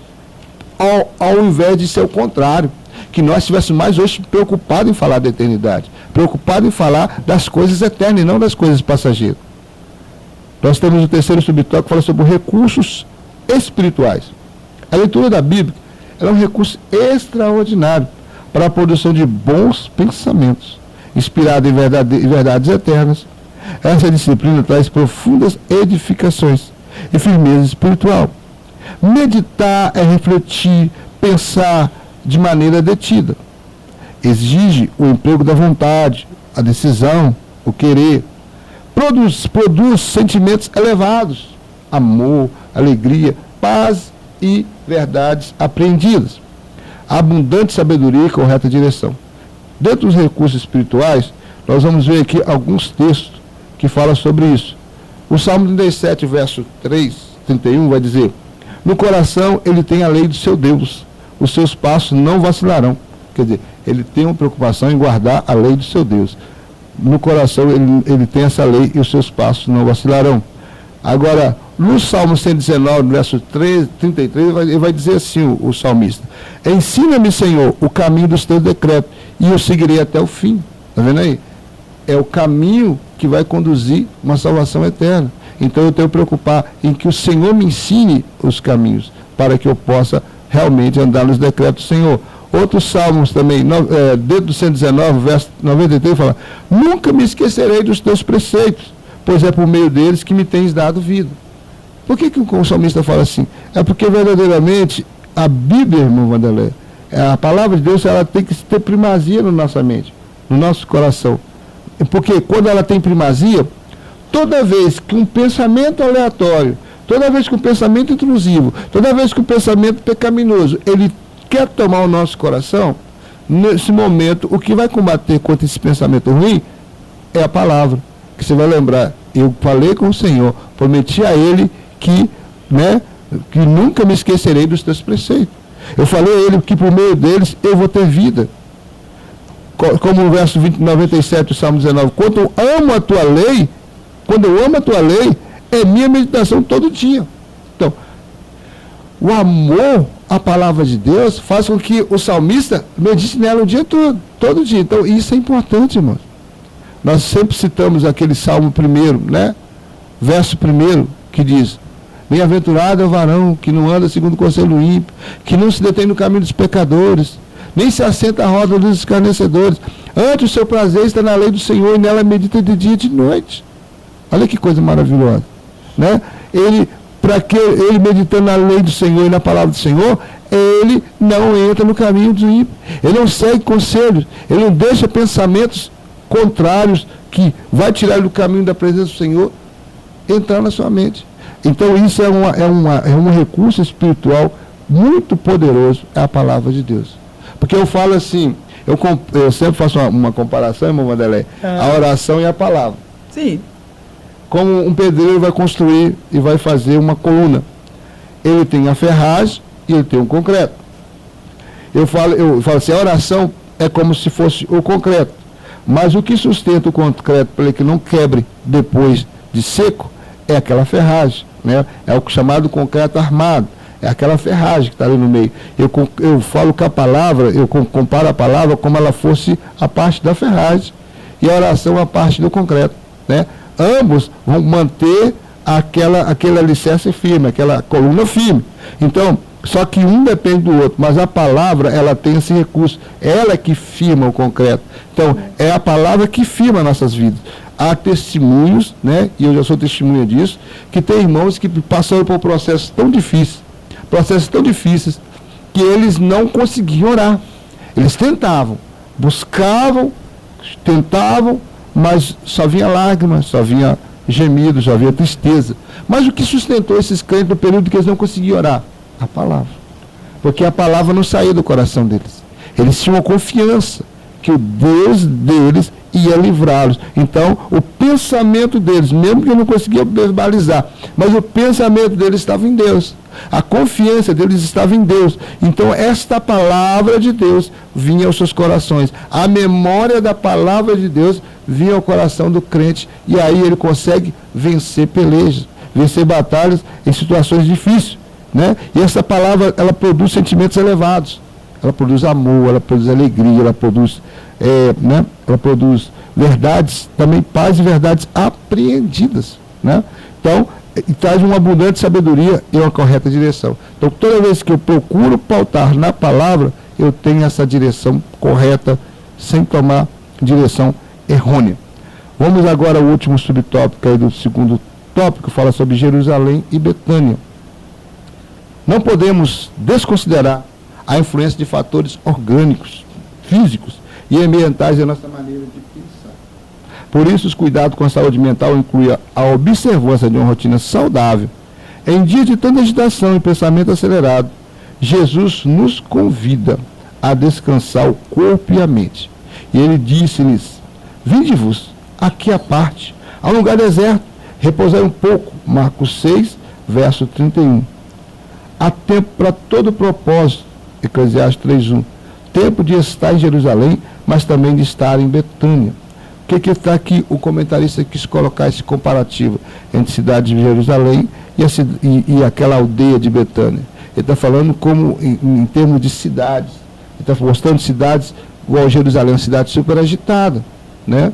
ao invés de ser o contrário. Que nós estivéssemos mais hoje preocupados em falar da eternidade, preocupados em falar das coisas eternas e não das coisas passageiras. Nós temos o terceiro subtópico que fala sobre recursos espirituais. A leitura da Bíblia é um recurso extraordinário para a produção de bons pensamentos, inspirado em verdades eternas. Essa disciplina traz profundas edificações e firmeza espiritual. Meditar é refletir, pensar de maneira detida. Exige o emprego da vontade, a decisão, o querer. Produz sentimentos elevados, amor, alegria, paz e verdades apreendidas. Abundante sabedoria e correta direção. Dentro dos recursos espirituais, nós vamos ver aqui alguns textos que falam sobre isso. O Salmo 37, verso 31, vai dizer: no coração ele tem a lei do seu Deus, os seus passos não vacilarão. Quer dizer, ele tem uma preocupação em guardar a lei do seu Deus. No coração ele tem essa lei e os seus passos não vacilarão. Agora, no Salmo 119, verso 33, ele vai dizer assim, o salmista: ensina-me, Senhor, o caminho dos teus decretos, e eu seguirei até o fim. Está vendo aí? É o caminho que vai conduzir uma salvação eterna. Então eu tenho que preocupar em que o Senhor me ensine os caminhos, para que eu possa realmente andar nos decretos do Senhor. Outros salmos também, dentro do 119, verso 93, fala: nunca me esquecerei dos teus preceitos, pois é por meio deles que me tens dado vida. Por que o salmista fala assim? É porque verdadeiramente a Bíblia, irmão Vanderlei, a palavra de Deus, ela tem que ter primazia na nossa mente, no nosso coração. Porque quando ela tem primazia, toda vez que um pensamento aleatório, toda vez que um pensamento intrusivo, toda vez que um pensamento pecaminoso, ele quer tomar o nosso coração, nesse momento, o que vai combater contra esse pensamento ruim é a palavra. Que você vai lembrar: eu falei com o Senhor, prometi a Ele que nunca me esquecerei dos teus preceitos. Eu falei a Ele que por meio deles eu vou ter vida. Como o verso 97 do Salmo 19, quando eu amo a tua lei, é minha meditação todo dia. Então, o amor à palavra de Deus faz com que o salmista medite nela o dia todo dia. Então, isso é importante, irmãos. Nós sempre citamos aquele Salmo 1, né? Verso 1, que diz: bem-aventurado é o varão que não anda segundo o conselho ímpio, que não se detém no caminho dos pecadores, nem se assenta à roda dos escarnecedores. Antes o seu prazer está na lei do Senhor, e nela medita de dia e de noite. Olha que coisa maravilhosa, né? Para que ele meditando na lei do Senhor e na palavra do Senhor, ele não entra no caminho do ímpio. Ele não segue conselhos, ele não deixa pensamentos contrários que vai tirar ele do caminho da presença do Senhor entrar na sua mente. Então isso é um recurso espiritual muito poderoso, é a palavra de Deus. Porque eu falo assim, eu sempre faço uma comparação, irmão Vanderlei, a oração e a palavra. Sim. Como um pedreiro vai construir e vai fazer uma coluna. Ele tem a ferragem e ele tem o concreto. Eu falo assim, a oração é como se fosse o concreto. Mas o que sustenta o concreto para ele que não quebre depois de seco é aquela ferragem, né? É o chamado concreto armado. É aquela ferragem que está ali no meio. Eu falo que a palavra, eu comparo a palavra como ela fosse a parte da ferragem e a oração a parte do concreto, né? Ambos vão manter aquele alicerce firme, aquela coluna firme. Então, só que um depende do outro, mas a palavra, ela tem esse recurso, ela é que firma o concreto. Então, é a palavra que firma nossas vidas. há testemunhos, né, e eu já sou testemunha disso, que tem irmãos que passaram por processos tão difíceis, que eles não conseguiam orar. Eles tentavam, buscavam, tentavam, mas só vinha lágrimas, só vinha gemido, só vinha tristeza. Mas o que sustentou esses crentes no período que eles não conseguiam orar? A palavra. Porque a palavra não saía do coração deles. Eles tinham a confiança que o Deus deles ia livrá-los. Então, o pensamento deles, mesmo que eu não conseguia verbalizar, mas o pensamento deles estava em Deus. A confiança deles estava em Deus. Então, esta palavra de Deus vinha aos seus corações. A memória da palavra de Deus vinha ao coração do crente. E aí ele consegue vencer pelejas, vencer batalhas em situações difíceis, né? E essa palavra, ela produz sentimentos elevados. Ela produz amor, ela produz alegria, ela produz, né? Ela produz verdades, também paz e verdades apreendidas, né? Então, e traz uma abundante sabedoria e uma correta direção. Então, toda vez que eu procuro pautar na palavra, eu tenho essa direção correta, sem tomar direção errônea. Vamos agora ao último subtópico aí do segundo tópico, fala sobre Jerusalém e Betânia. Não podemos desconsiderar a influência de fatores orgânicos, físicos e ambientais da nossa maneira de pensar. Por isso, os cuidados com a saúde mental incluem a observância de uma rotina saudável. Em dias de tanta agitação e pensamento acelerado, Jesus nos convida a descansar o corpo e a mente. E ele disse-lhes: vinde-vos aqui à parte, a um lugar deserto, repousai um pouco. Marcos 6, verso 31. Há tempo para todo propósito. Eclesiastes 3:1. Tempo de estar em Jerusalém, mas também de estar em Betânia. O que está aqui? O comentarista quis colocar esse comparativo entre a cidade de Jerusalém e aquela aldeia de Betânia. Ele está falando como em termos de cidades. Ele está mostrando cidades igual Jerusalém, uma cidade super agitada, né?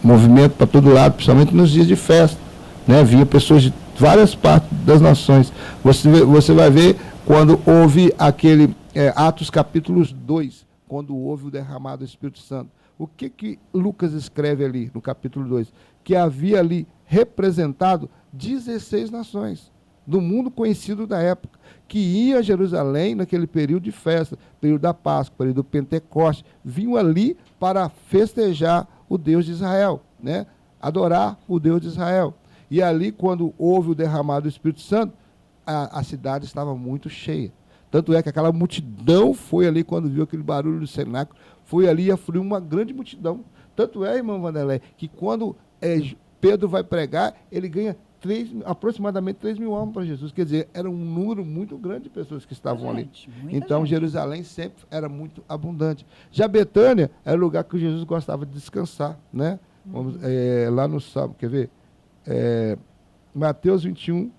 Movimento para todo lado, principalmente nos dias de festa, né? Vinha pessoas de várias partes das nações. Você vai ver quando houve aquele Atos capítulo 2, quando houve o derramado do Espírito Santo. O que Lucas escreve ali no capítulo 2? Que havia ali representado 16 nações do mundo conhecido da época, que ia a Jerusalém naquele período de festa, período da Páscoa, período do Pentecoste, vinham ali para festejar o Deus de Israel, né? Adorar o Deus de Israel. E ali, quando houve o derramado do Espírito Santo, a cidade estava muito cheia. Tanto é que aquela multidão foi ali, quando viu aquele barulho do cenáculo, foi ali e afluiu uma grande multidão. Tanto é, irmão Vanderlei, que quando Pedro vai pregar, ele ganha aproximadamente 3 mil almas para Jesus. Quer dizer, era um número muito grande de pessoas que estavam ali. Então, Jerusalém sempre era muito abundante. Já Betânia era o lugar que Jesus gostava de descansar, né? Vamos, lá no Salmo, quer ver? Mateus 21,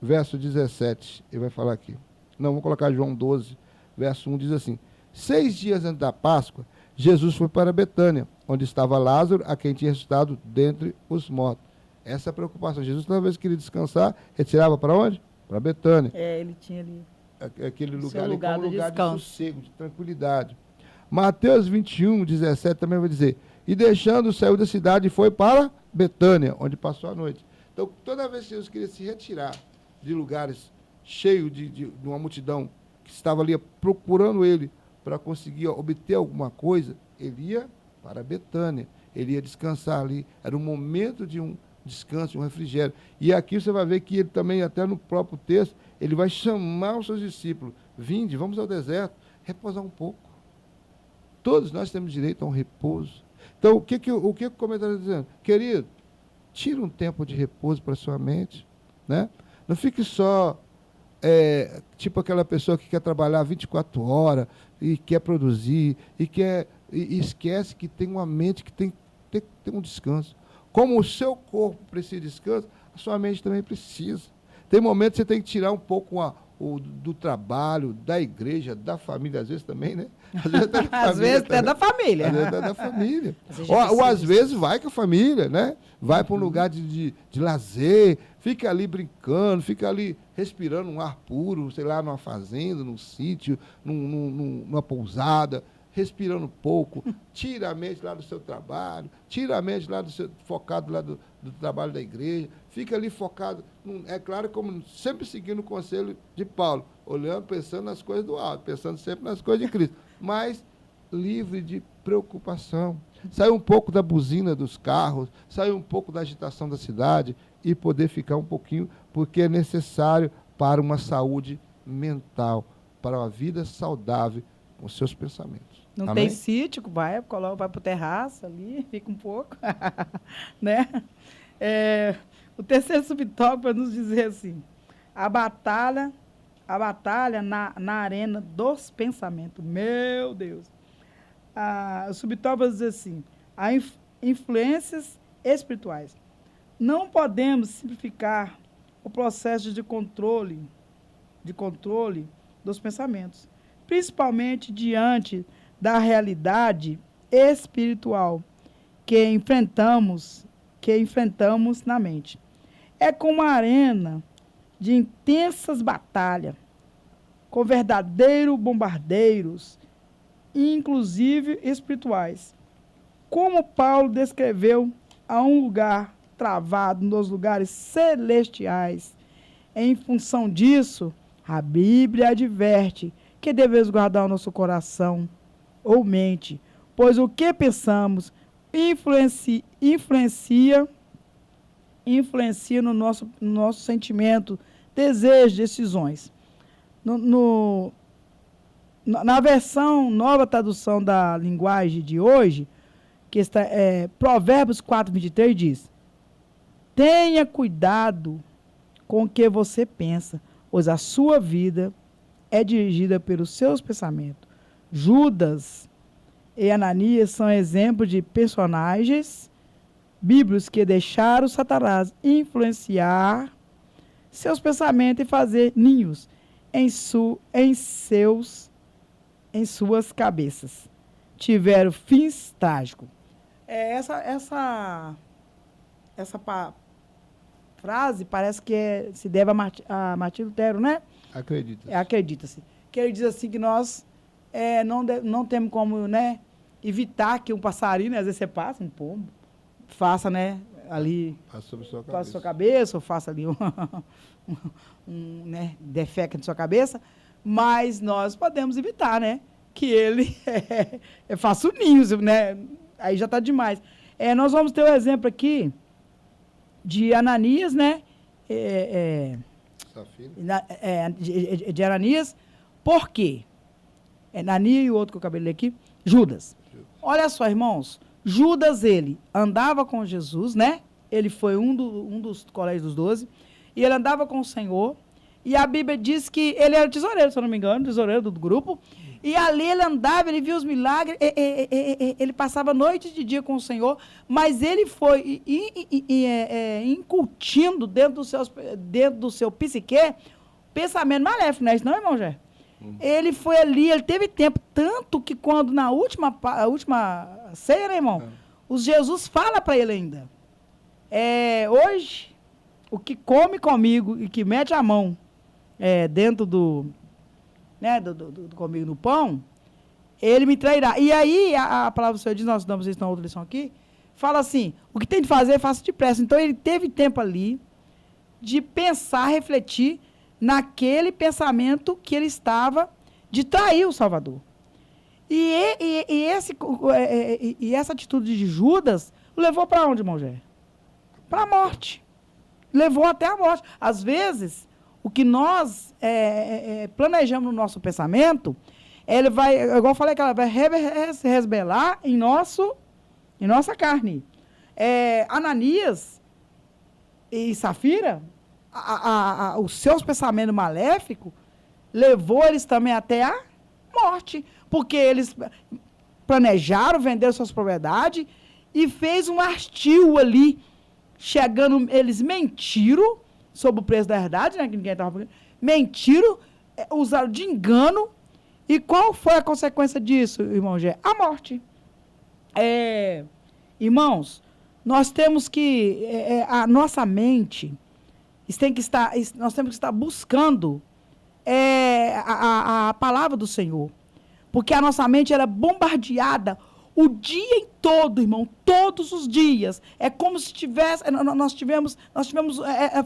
verso 17, ele vai falar aqui. Não, vou colocar João 12, verso 1, diz assim: 6 dias antes da Páscoa, Jesus foi para Betânia, onde estava Lázaro, a quem tinha ressuscitado dentre os mortos. Essa é a preocupação. Jesus, toda vez que queria descansar, retirava para onde? Para Betânia. Ele tinha ali aquele lugar ali lugar como um lugar de descanso, sossego, de tranquilidade. Mateus 21, 17 também vai dizer: e deixando, saiu da cidade e foi para Betânia, onde passou a noite. Então, toda vez que Jesus queria se retirar de lugares cheios de uma multidão que estava ali procurando ele para conseguir obter alguma coisa, ele ia para Betânia, ele ia descansar ali. Era um momento de um descanso, de um refrigério. E aqui você vai ver que ele também, até no próprio texto, ele vai chamar os seus discípulos: vinde, vamos ao deserto, repousar um pouco. Todos nós temos direito a um repouso. Então, o que o comentário está dizendo? Querido, tira um tempo de repouso para a sua mente, né? Não fique só, tipo aquela pessoa que quer trabalhar 24 horas e quer produzir, e esquece que tem uma mente que tem que ter um descanso. Como o seu corpo precisa de descanso, a sua mente também precisa. Tem momentos que você tem que tirar um pouco do trabalho, da igreja, da família, às vezes também, né? Às vezes até da família. Às vezes até da família. Ou às vezes vai com a família, né? Vai para um lugar de lazer, fica ali brincando, fica ali respirando um ar puro, sei lá, numa fazenda, num sítio, numa pousada. respirando pouco, tira a mente lá do seu trabalho, tira a mente lá focado lá do trabalho da igreja, fica ali focado, é claro, como sempre seguindo o conselho de Paulo, olhando, pensando nas coisas do alto, pensando sempre nas coisas de Cristo, mas livre de preocupação. Sair um pouco da buzina dos carros, sair um pouco da agitação da cidade e poder ficar um pouquinho, porque é necessário para uma saúde mental, para uma vida saudável com seus pensamentos. Não Amém? tem sítio, vai para o terraço ali, fica um pouco. Né? O terceiro subtópico para nos dizer assim, a batalha na arena dos pensamentos. Meu Deus! O subtópico vai dizer assim, influências espirituais. Não podemos simplificar o processo de controle dos pensamentos, principalmente diante da realidade espiritual que enfrentamos na mente. É como uma arena de intensas batalhas, com verdadeiros bombardeiros, inclusive espirituais. Como Paulo descreveu a um lugar travado nos lugares celestiais. Em função disso, a Bíblia adverte que devemos guardar o nosso coração ou mente, pois o que pensamos influencia no nosso sentimento, desejo, decisões. Na versão, nova tradução da linguagem de hoje, que está Provérbios 4:23 diz: tenha cuidado com o que você pensa, pois a sua vida é dirigida pelos seus pensamentos. Judas e Ananias são exemplos de personagens bíblicos que deixaram Satanás influenciar seus pensamentos e fazer ninhos em suas cabeças. Tiveram fins trágicos. Essa frase parece que se deve a Martim Lutero, né? Acredita-se. Acredita-se. Que ele diz assim que nós não temos como, né, evitar que um passarinho, né, às vezes você passa, um pombo, faça, né, ali... Passa sobre sua cabeça. Faça sua cabeça, ou faça ali né, defeca de sua cabeça, mas nós podemos evitar, né, que ele faça o ninho, né, aí já está demais. Nós vamos ter um exemplo aqui de Ananias, né, Safira. de Ananias. Por quê? Ananias e o outro que eu acabei de ler aqui, Judas. Olha só, irmãos, Judas, ele andava com Jesus, né? Ele foi um dos colégios dos 12, e ele andava com o Senhor, e a Bíblia diz que ele era tesoureiro, se eu não me engano, tesoureiro do grupo, e ali ele andava, ele via os milagres, ele passava noite e dia com o Senhor, mas ele foi incutindo dentro do seu psique pensamento maléfico, não é isso não, irmão Jé? Ele foi ali, ele teve tempo, tanto que quando na última ceia, né, irmão, os Jesus fala para ele ainda, hoje, o que come comigo e que mete a mão dentro né, comigo no pão, ele me trairá. E aí, a palavra do Senhor diz, nós damos isso na outra lição aqui, fala assim, o que tem de fazer, faça depressa. Então, ele teve tempo ali de pensar, refletir naquele pensamento que ele estava de trair o Salvador. E essa atitude de Judas levou para onde, irmão Jé? Para a morte. Levou até a morte. Às vezes, o que nós planejamos no nosso pensamento, ele vai, igual eu falei, que ela vai se rebelar em nossa carne. Ananias e Safira, os seus pensamentos maléficos, levou eles também até a morte, porque eles planejaram vender suas propriedades e fez um artio ali, chegando, eles mentiram sobre o preço da herdade, né, que ninguém estava pagando, mentiram, usaram de engano, e qual foi a consequência disso, irmão Gé? A morte. Irmãos, nós temos que, a nossa mente, nós temos que estar buscando a palavra do Senhor. Porque a nossa mente era bombardeada o dia todo, irmão, todos os dias. É como se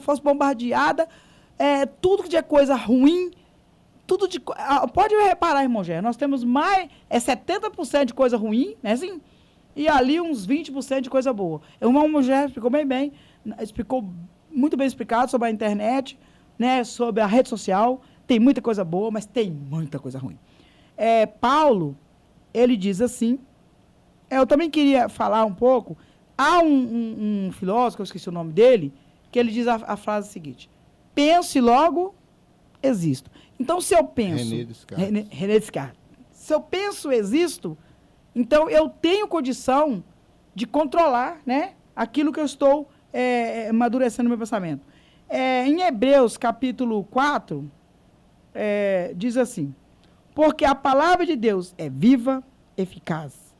fosse bombardeada tudo que é coisa ruim, pode reparar, irmão Gé, nós temos mais, 70% de coisa ruim, né, assim, e ali uns 20% de coisa boa. O irmão Gé explicou bem, explicou muito bem explicado sobre a internet, né, sobre a rede social. Tem muita coisa boa, mas tem muita coisa ruim. Paulo, ele diz assim, eu também queria falar um pouco, há um filósofo, eu esqueci o nome dele, que ele diz a frase seguinte: penso e logo existo. Então, se eu penso... René Descartes. Se eu penso, existo, então eu tenho condição de controlar, né, aquilo que eu estou amadurecendo no meu pensamento. Em Hebreus, capítulo 4, diz assim: porque a palavra de Deus é viva, eficaz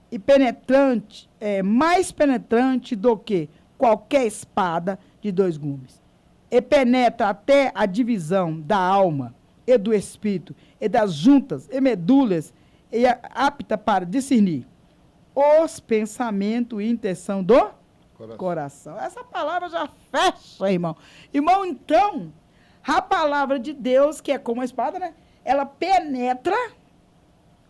e penetrante, mais penetrante do que qualquer espada de 2 gumes. E penetra até a divisão da alma e do espírito, e das juntas e medulas, e é apta para discernir os pensamentos e intenção do coração. Essa palavra já fecha, irmão. Irmão, então, a palavra de Deus, que é como a espada, né? Ela penetra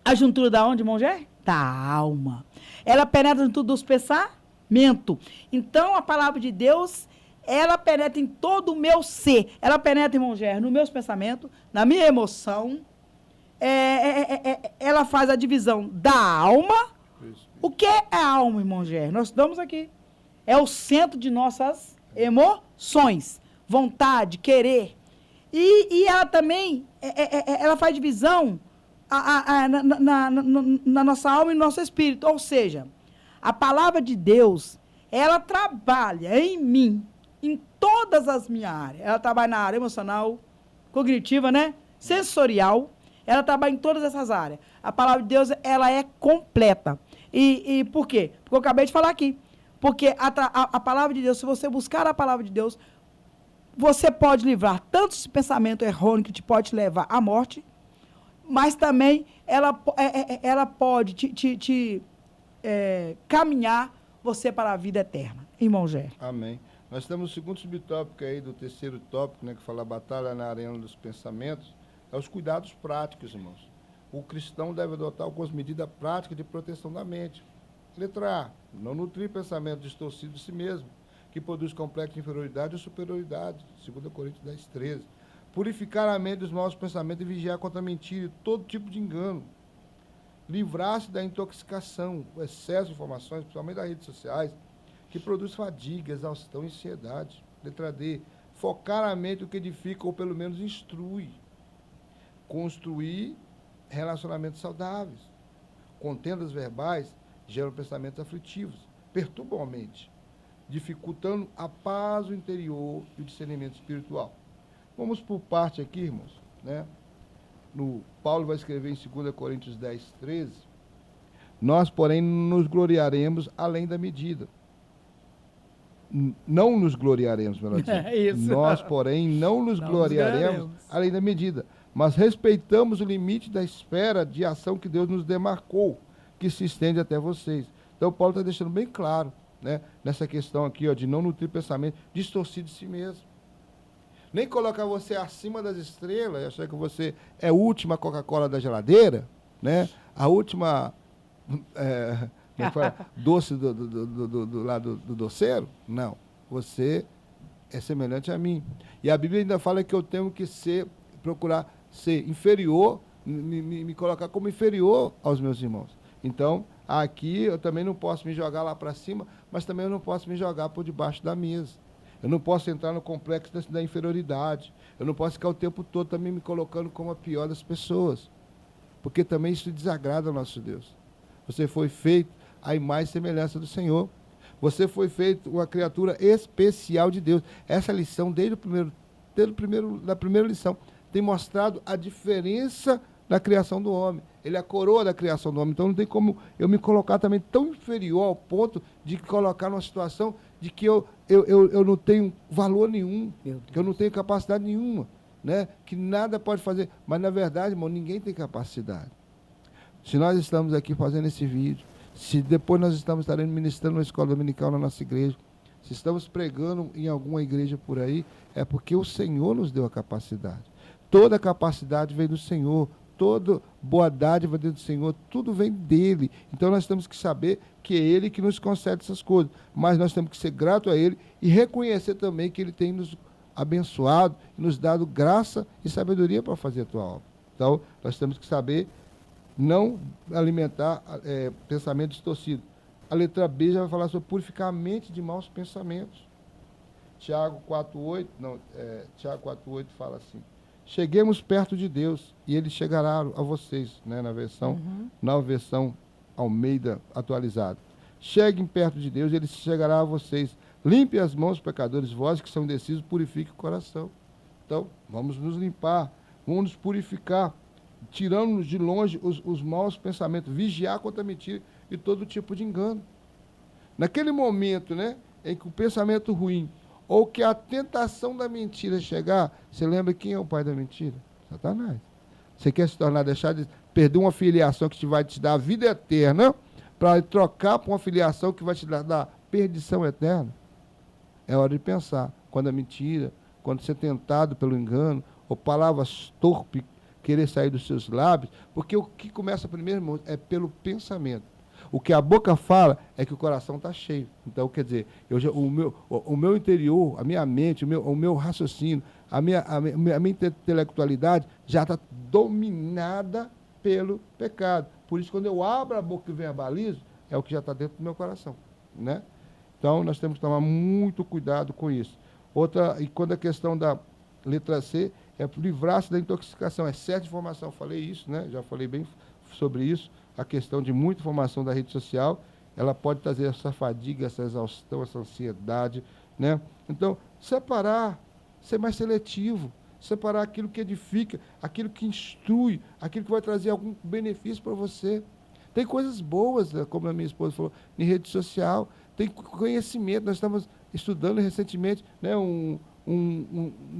a juntura da onde, irmão Gé? Da alma. Ela penetra em tudo dos pensamentos. Então, a palavra de Deus, ela penetra em todo o meu ser. Ela penetra, irmão Gé, nos meus pensamentos, na minha emoção. Ela faz a divisão da alma. O que é a alma, irmão Gé? Nós estamos aqui. É o centro de nossas emoções. Vontade, querer. E ela também, ela faz divisão na nossa alma e no nosso espírito. Ou seja, a palavra de Deus, ela trabalha em mim, em todas as minhas áreas. Ela trabalha na área emocional, cognitiva, né? Sensorial. Ela trabalha em todas essas áreas. A palavra de Deus, ela é completa. E por quê? Porque eu acabei de falar aqui. Porque a palavra de Deus, se você buscar a palavra de Deus, você pode livrar tanto esse pensamento errôneo que te pode levar à morte, mas também ela pode te caminhar você para a vida eterna. Irmão Gé. Amém. Nós temos o segundo subtópico aí do terceiro tópico, né, que fala a batalha na arena dos pensamentos, é os cuidados práticos, irmãos. O cristão deve adotar algumas medidas práticas de proteção da mente. Letra A, não nutrir pensamento distorcido de si mesmo, que produz complexo de inferioridade ou superioridade, 2 Coríntios 10, 13. Purificar a mente dos maus pensamentos e vigiar contra a mentira e todo tipo de engano. Livrar-se da intoxicação, o excesso de informações, principalmente das redes sociais, que produz fadiga, exaustão e ansiedade. Letra D, focar a mente no que edifica ou pelo menos instrui. Construir relacionamentos saudáveis. Contendas verbais geram pensamentos aflitivos, perturbam a mente, dificultando a paz interior e o discernimento espiritual. Vamos por parte aqui, irmãos, né? Paulo vai escrever em 2 Coríntios 10, 13, nós, porém, nos gloriaremos além da medida. Não nos gloriaremos, melhor dizendo. Nós, porém, não nos gloriaremos além da medida, mas respeitamos o limite da esfera de ação que Deus nos demarcou, que se estende até vocês. Então, Paulo está deixando bem claro, né, nessa questão aqui, ó, de não nutrir pensamento distorcido de si mesmo. Nem colocar você acima das estrelas, achar que você é a última Coca-Cola da geladeira, né, a última doce do doceiro. Não, você é semelhante a mim. E a Bíblia ainda fala que eu tenho que procurar ser inferior, me colocar como inferior aos meus irmãos. Então, aqui eu também não posso me jogar lá para cima, mas também eu não posso me jogar por debaixo da mesa. Eu não posso entrar no complexo da inferioridade. Eu não posso ficar o tempo todo também me colocando como a pior das pessoas. Porque também isso desagrada ao nosso Deus. Você foi feito à imagem e semelhança do Senhor. Você foi feito uma criatura especial de Deus. Essa lição, desde a primeira lição, tem mostrado a diferença da criação do homem. Ele é a coroa da criação do homem. Então não tem como eu me colocar também tão inferior ao ponto de colocar numa situação de que eu não tenho valor nenhum, que eu não tenho capacidade nenhuma, né? Que nada pode fazer. Mas, na verdade, irmão, ninguém tem capacidade. Se nós estamos aqui fazendo esse vídeo, se depois nós estaremos ministrando na escola dominical na nossa igreja, se estamos pregando em alguma igreja por aí, é porque o Senhor nos deu a capacidade. Toda a capacidade vem do Senhor, toda boa dádiva vem do Senhor, tudo vem dele. Então nós temos que saber que é ele que nos concede essas coisas, mas nós temos que ser gratos a ele e reconhecer também que ele tem nos abençoado e nos dado graça e sabedoria para fazer a tua obra. Então nós temos que saber não alimentar pensamentos distorcidos. A letra B já vai falar sobre purificar a mente de maus pensamentos. Tiago 4,8 fala assim: cheguemos perto de Deus e ele chegará a vocês, né, nova versão Almeida atualizada. Cheguem perto de Deus e ele chegará a vocês. Limpe as mãos, pecadores, vós que são indecisos, purifique o coração. Então, vamos nos limpar, vamos nos purificar, tirando de longe os maus pensamentos, vigiar contra a mentira e todo tipo de engano. Naquele momento, né, em que o pensamento ruim ou que a tentação da mentira chegar, você lembra quem é o pai da mentira? Satanás. Você quer se tornar, deixar de perder uma filiação que vai te dar a vida eterna para trocar por uma filiação que vai te dar perdição eterna? É hora de pensar. Quando a mentira, quando você é tentado pelo engano, ou palavras torpes querer sair dos seus lábios, porque o que começa primeiro, irmão, é pelo pensamento. O que a boca fala é que o coração está cheio. Então, quer dizer, o meu interior, a minha mente, o meu raciocínio, a minha intelectualidade já está dominada pelo pecado. Por isso, quando eu abro a boca e verbalizo, é o que já está dentro do meu coração, né? Então, nós temos que tomar muito cuidado com isso. Outra, e quando a questão da letra C, é livrar-se da intoxicação, excesso de informação. Falei isso, né? Já falei bem sobre isso. A questão de muita informação da rede social, ela pode trazer essa fadiga, essa exaustão, essa ansiedade, né? Então, separar, ser mais seletivo, separar aquilo que edifica, aquilo que instrui, aquilo que vai trazer algum benefício para você. Tem coisas boas, como a minha esposa falou, em rede social, tem conhecimento. Nós estamos estudando recentemente, né,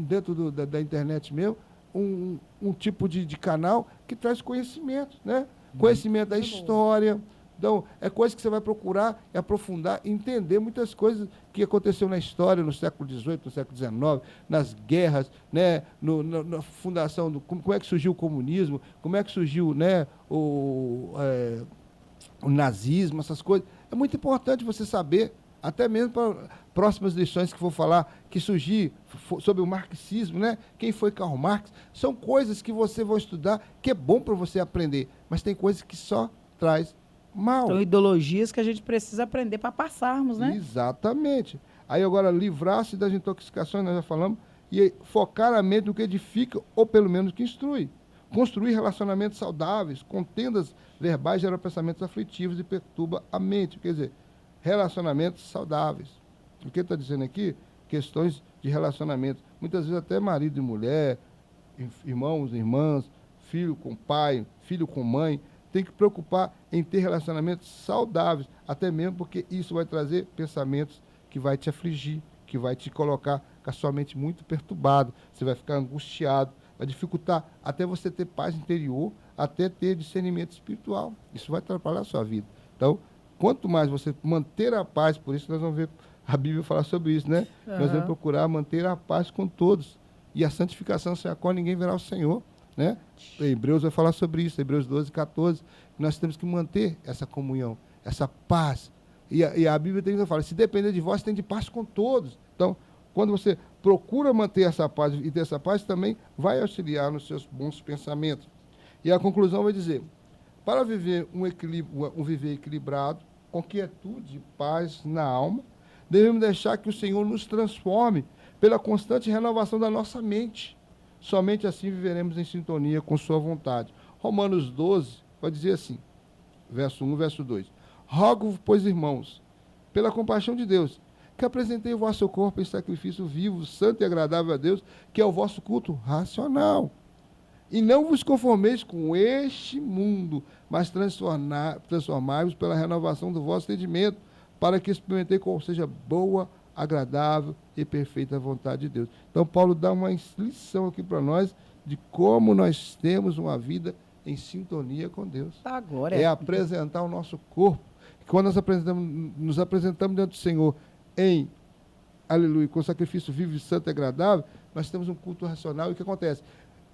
dentro da internet mesmo, um tipo de canal que traz conhecimento, né? Conhecimento da história. Então, é coisa que você vai procurar e aprofundar, entender muitas coisas que aconteceu na história, no século XVIII, no século XIX, nas guerras, né, na fundação, como é que surgiu o comunismo, como é que surgiu, né, o nazismo, essas coisas. É muito importante você saber, até mesmo para próximas lições que vou falar, que surgir sobre o marxismo, né? Quem foi Karl Marx? São coisas que você vai estudar, que é bom para você aprender, mas tem coisas que só traz mal. São ideologias que a gente precisa aprender para passarmos, né? Exatamente. Aí agora, livrar-se das intoxicações, nós já falamos, e focar a mente no que edifica, ou pelo menos que instrui. Construir relacionamentos saudáveis, contendas verbais geram pensamentos aflitivos e perturba a mente. Quer dizer, relacionamentos saudáveis. O que está dizendo aqui? Questões de relacionamento. Muitas vezes até marido e mulher, irmãos e irmãs, filho com pai, filho com mãe, tem que preocupar em ter relacionamentos saudáveis, até mesmo porque isso vai trazer pensamentos que vai te afligir, que vai te colocar com a sua mente muito perturbada, você vai ficar angustiado, vai dificultar até você ter paz interior, até ter discernimento espiritual. Isso vai atrapalhar a sua vida. Então, quanto mais você manter a paz, por isso nós vamos ver a Bíblia falar sobre isso, né? Uhum. Nós vamos procurar manter a paz com todos. E a santificação, sem a qual ninguém verá o Senhor, né? Hebreus vai falar sobre isso, Hebreus 12, 14. Nós temos que manter essa comunhão, essa paz. E a Bíblia tem que falar, se depender de vós, tem de paz com todos. Então, quando você procura manter essa paz e ter essa paz, também vai auxiliar nos seus bons pensamentos. E a conclusão vai dizer, para viver um viver equilibrado, com quietude e paz na alma, devemos deixar que o Senhor nos transforme pela constante renovação da nossa mente. Somente assim viveremos em sintonia com sua vontade. Romanos 12 vai dizer assim, verso 1, verso 2. Rogo, pois, irmãos, pela compaixão de Deus, que apresentei o vosso corpo em sacrifício vivo, santo e agradável a Deus, que é o vosso culto racional. E não vos conformeis com este mundo, mas transformai-vos pela renovação do vosso entendimento, para que experimentei qual seja boa, agradável e perfeita vontade de Deus. Então, Paulo dá uma lição aqui para nós de como nós temos uma vida em sintonia com Deus. Agora É apresentar o nosso corpo. Quando nos apresentamos diante do Senhor em, aleluia, com sacrifício vivo e santo e agradável, nós temos um culto racional. E o que acontece?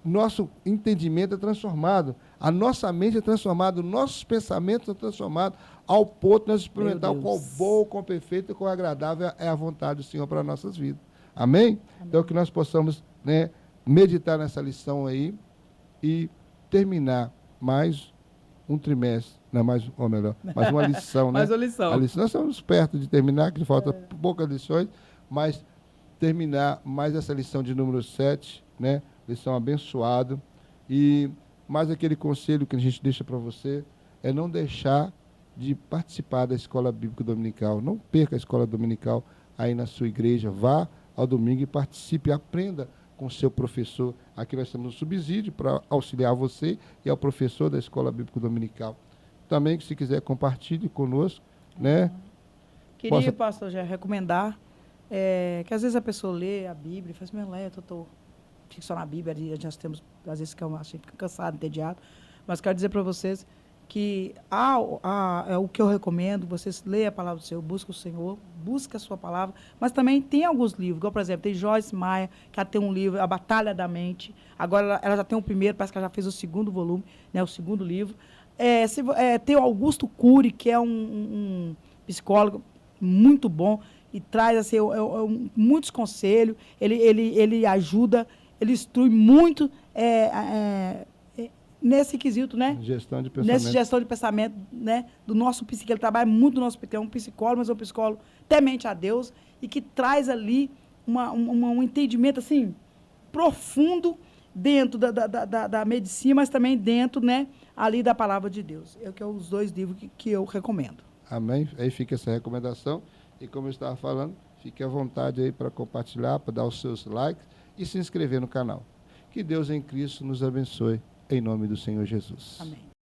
Nosso entendimento é transformado, a nossa mente é transformada, nossos pensamentos são transformados, ao ponto de nós experimentar o qual bom, qual perfeito e qual agradável é a vontade do Senhor para as nossas vidas. Amém? Amém. Então, que nós possamos, né, meditar nessa lição aí e terminar mais um trimestre, não, mais uma lição, né? Mais uma lição. A lição. Nós estamos perto de terminar, que falta poucas lições, mas terminar mais essa lição de número 7, né? Lição abençoada. E mais aquele conselho que a gente deixa para você é não deixar de participar da escola bíblica dominical. Não perca a escola dominical aí na sua igreja. Vá ao domingo e participe, aprenda com o seu professor. Aqui nós temos um subsídio para auxiliar você e ao professor da escola bíblica dominical. Também, que se quiser, compartilhe conosco, né? Queria, pastor, já recomendar que às vezes a pessoa lê a Bíblia e fala assim, eu estou fico só na Bíblia, nós temos, às vezes, que a gente fica cansado, entediado, mas quero dizer para vocês que é o que eu recomendo, vocês leiam a palavra do Senhor, busca o Senhor, busca a sua palavra, mas também tem alguns livros, igual, por exemplo, tem Joyce Meyer, que ela tem um livro, A Batalha da Mente, agora ela já tem o primeiro, parece que ela já fez o segundo volume, né, o segundo livro. Tem o Augusto Cury, que é um psicólogo muito bom, e traz assim, muitos conselhos, ele ajuda, ele instrui muito nesse quesito, né? Gestão de pensamento. Nessa gestão de pensamento, né? Do nosso psicólogo. Ele trabalha muito no nosso psicólogo. É um psicólogo, mas é um psicólogo temente a Deus e que traz ali um entendimento, assim, profundo dentro da medicina, mas também dentro, né? Ali da palavra de Deus. Que é os dois livros que eu recomendo. Amém? Aí fica essa recomendação. E como eu estava falando, fique à vontade aí para compartilhar, para dar os seus likes e se inscrever no canal. Que Deus em Cristo nos abençoe, em nome do Senhor Jesus. Amém.